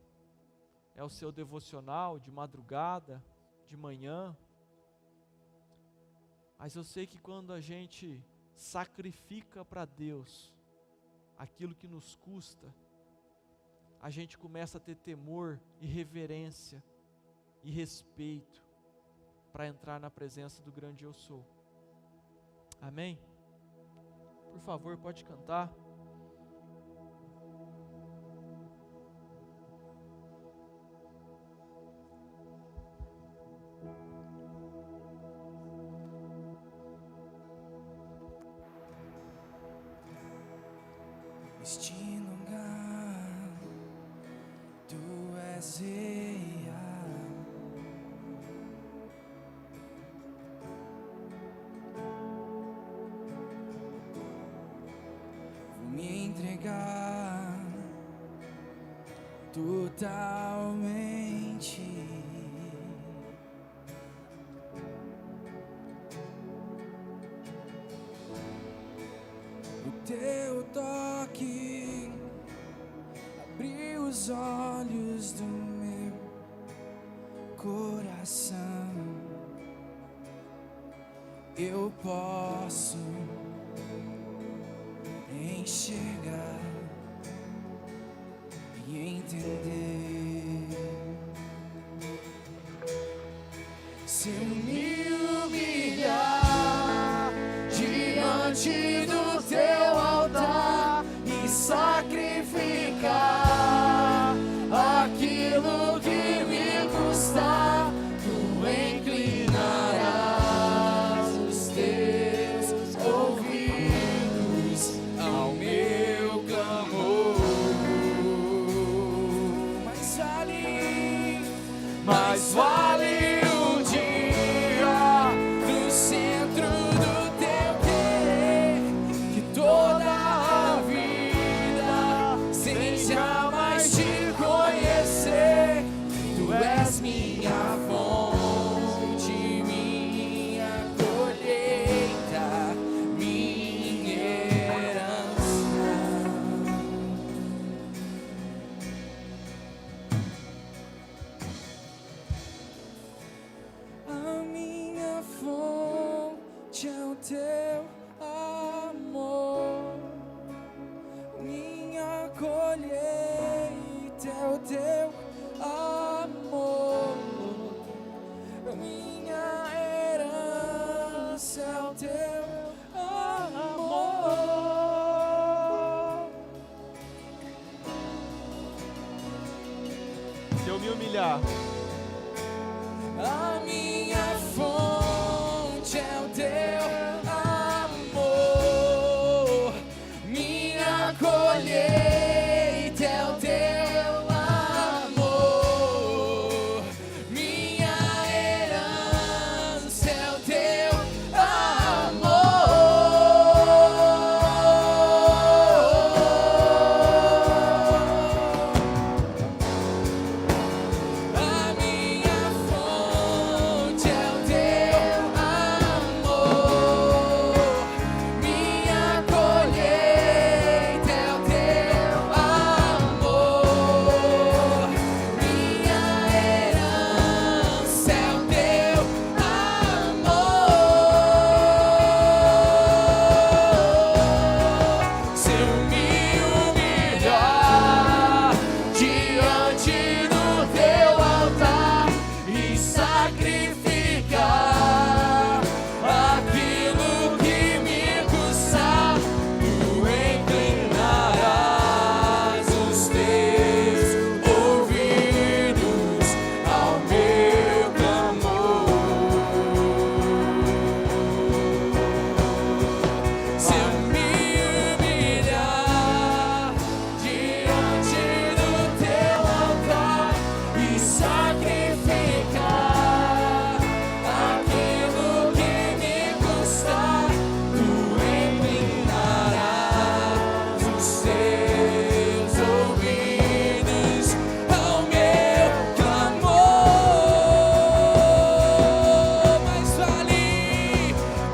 É o seu devocional de madrugada, de manhã? Mas eu sei que quando a gente sacrifica para Deus aquilo que nos custa, a gente começa a ter temor e reverência e respeito para entrar na presença do grande eu sou. Amém? Por favor, pode cantar. Este lugar, tu és real. Vou me entregar totalmente. O teu toque abriu os olhos do meu coração. Eu posso enxergar e entender. Se eu me humilhar diante do teu altar e sacrificar aquilo que me custar, tu inclinarás os teus ouvidos ao meu clamor. Mas vale um dia no centro do teu querer, que toda a vida sem jamais te conhecer. Tu és minha fonte, minha colheita, minha herança. A minha fonte é o teu amor, minha colheita é o teu amor, minha herança é o teu amor. Se eu me humilhar, A minha fonte é o teu amor, minha colheita é o teu amor, minha herança é o teu amor. A minha fonte é o teu amor, minha colheita é o teu teus ouvidos ao meu clamor.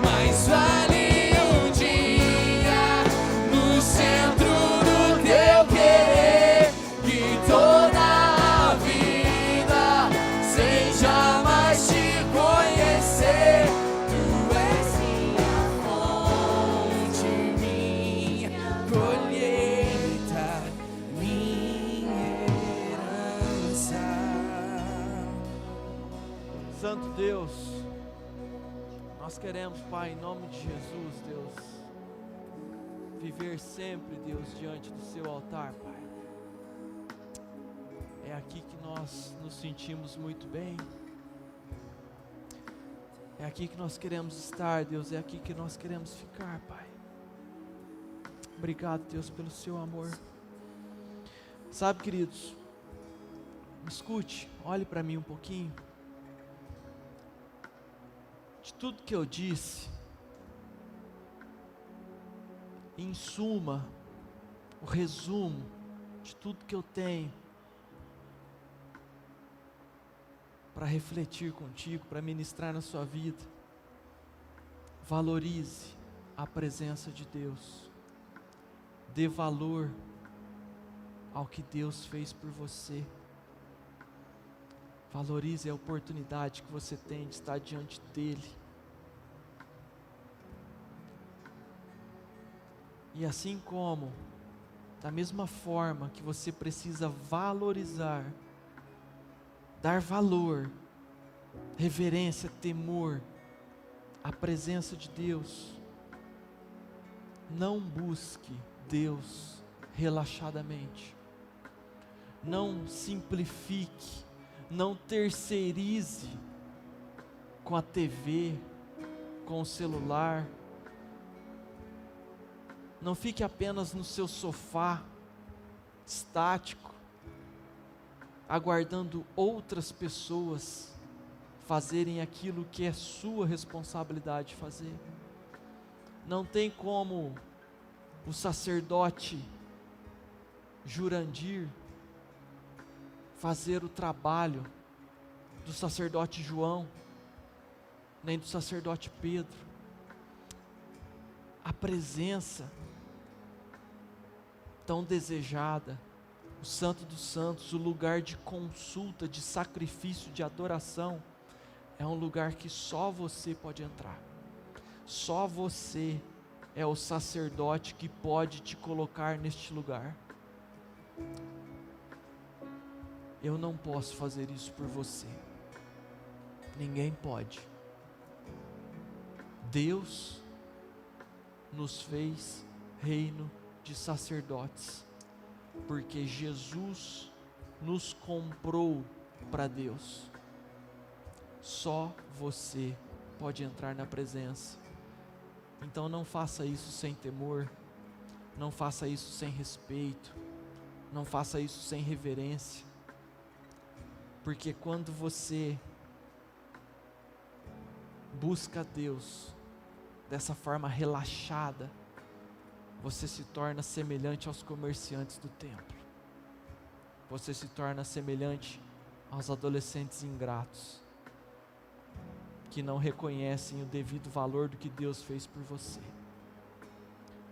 Mais vale um dia no centro do teu querer, que toda a vida seja mais te conhecer. Tu és minha fonte, minha colheita, minha herança. Santo Deus, nós queremos, Pai, em nome de Jesus, Deus, viver sempre, Deus, diante do seu altar, Pai. É aqui que nós nos sentimos muito bem. É aqui que nós queremos estar, Deus, é aqui que nós queremos ficar, Pai. Obrigado, Deus, pelo seu amor. Sabe, queridos, me escute, olhe para mim um pouquinho. De tudo que eu disse, em suma, o resumo de tudo que eu tenho para refletir contigo, para ministrar na sua vida, valorize a presença de Deus, dê valor ao que Deus fez por você, valorize a oportunidade que você tem de estar diante dEle. E assim como, da mesma forma que você precisa valorizar, dar valor, reverência, temor à presença de Deus, não busque Deus relaxadamente, não simplifique, não terceirize com a TV, com o celular, não fique apenas no seu sofá, estático, aguardando outras pessoas fazerem aquilo que é sua responsabilidade fazer. Não tem como o sacerdote Jurandir fazer o trabalho do sacerdote João, nem do sacerdote Pedro. A presença tão desejada, o Santo dos Santos, o lugar de consulta, de sacrifício, de adoração, é um lugar que só você pode entrar. Só você é o sacerdote que pode te colocar neste lugar. Eu não posso fazer isso por você. Ninguém pode. Deus nos fez reino de sacerdotes, porque Jesus nos comprou para Deus. Só você pode entrar na presença. Então não faça isso sem temor, não faça isso sem respeito, não faça isso sem reverência, porque quando você busca Deus dessa forma relaxada, você se torna semelhante aos comerciantes do templo, você se torna semelhante aos adolescentes ingratos, que não reconhecem o devido valor do que Deus fez por você.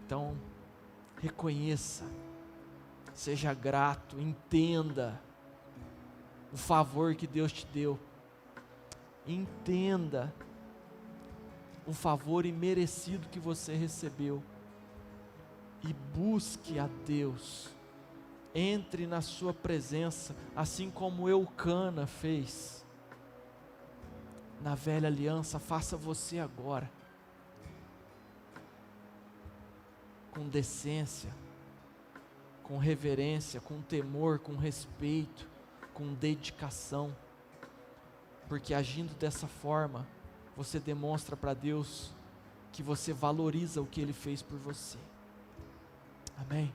Então, reconheça, seja grato, entenda o favor que Deus te deu, entenda o favor imerecido que você recebeu, e busque a Deus, entre na sua presença, assim como Eucana fez na velha aliança. Faça você agora, com decência, com reverência, com temor, com respeito, com dedicação, porque agindo dessa forma, você demonstra para Deus que você valoriza o que Ele fez por você. Amém?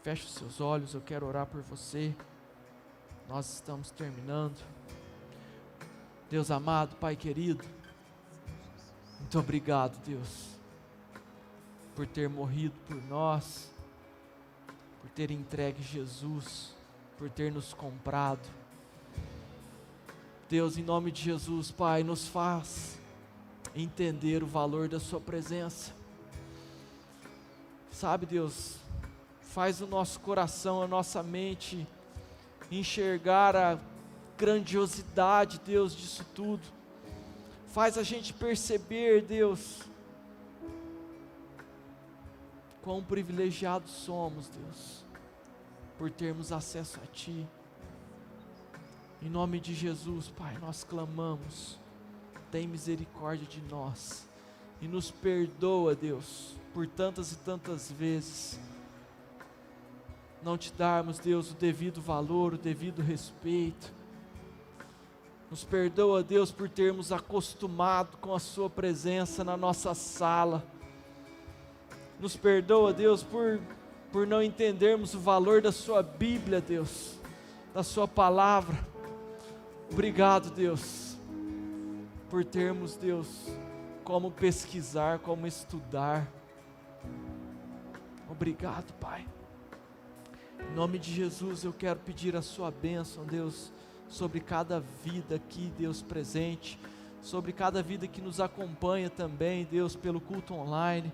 Feche os seus olhos, eu quero orar por você. Nós estamos terminando. Deus amado, Pai querido, muito obrigado, Deus, por ter morrido por nós, por ter entregue Jesus, por ter nos comprado. Deus, em nome de Jesus, Pai, nos faz entender o valor da sua presença. Sabe, Deus, faz o nosso coração, a nossa mente enxergar a grandiosidade, Deus, disso tudo. Faz a gente perceber, Deus, quão privilegiados somos, Deus, por termos acesso a Ti. Em nome de Jesus, Pai, nós clamamos, tem misericórdia de nós e nos perdoa, Deus, por tantas e tantas vezes não Te darmos, Deus, o devido valor, o devido respeito. Nos perdoa, Deus, por termos acostumado com a Sua presença na nossa sala. Nos perdoa, Deus, por não entendermos o valor da Sua Bíblia, Deus, da Sua palavra. Obrigado, Deus, por termos, Deus, como pesquisar, como estudar. Obrigado, Pai. Em nome de Jesus, eu quero pedir a Sua bênção, Deus, sobre cada vida aqui, Deus, presente, sobre cada vida que nos acompanha também, Deus, pelo culto online,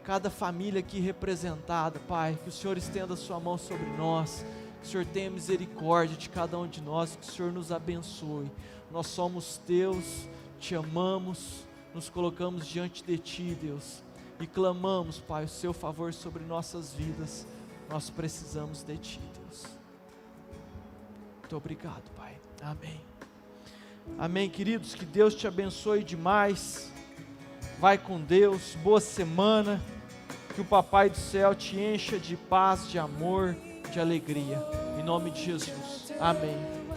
cada família aqui representada, Pai, que o Senhor estenda a Sua mão sobre nós, que o Senhor tenha misericórdia de cada um de nós, que o Senhor nos abençoe. Nós somos Teus, Te amamos, nos colocamos diante de Ti, Deus, e clamamos, Pai, o Seu favor sobre nossas vidas. Nós precisamos de Ti, Deus. Muito obrigado, Pai. Amém. Amém, queridos, que Deus te abençoe demais. Vai com Deus, boa semana. Que o Papai do Céu te encha de paz, de amor, de alegria. Em nome de Jesus. Amém.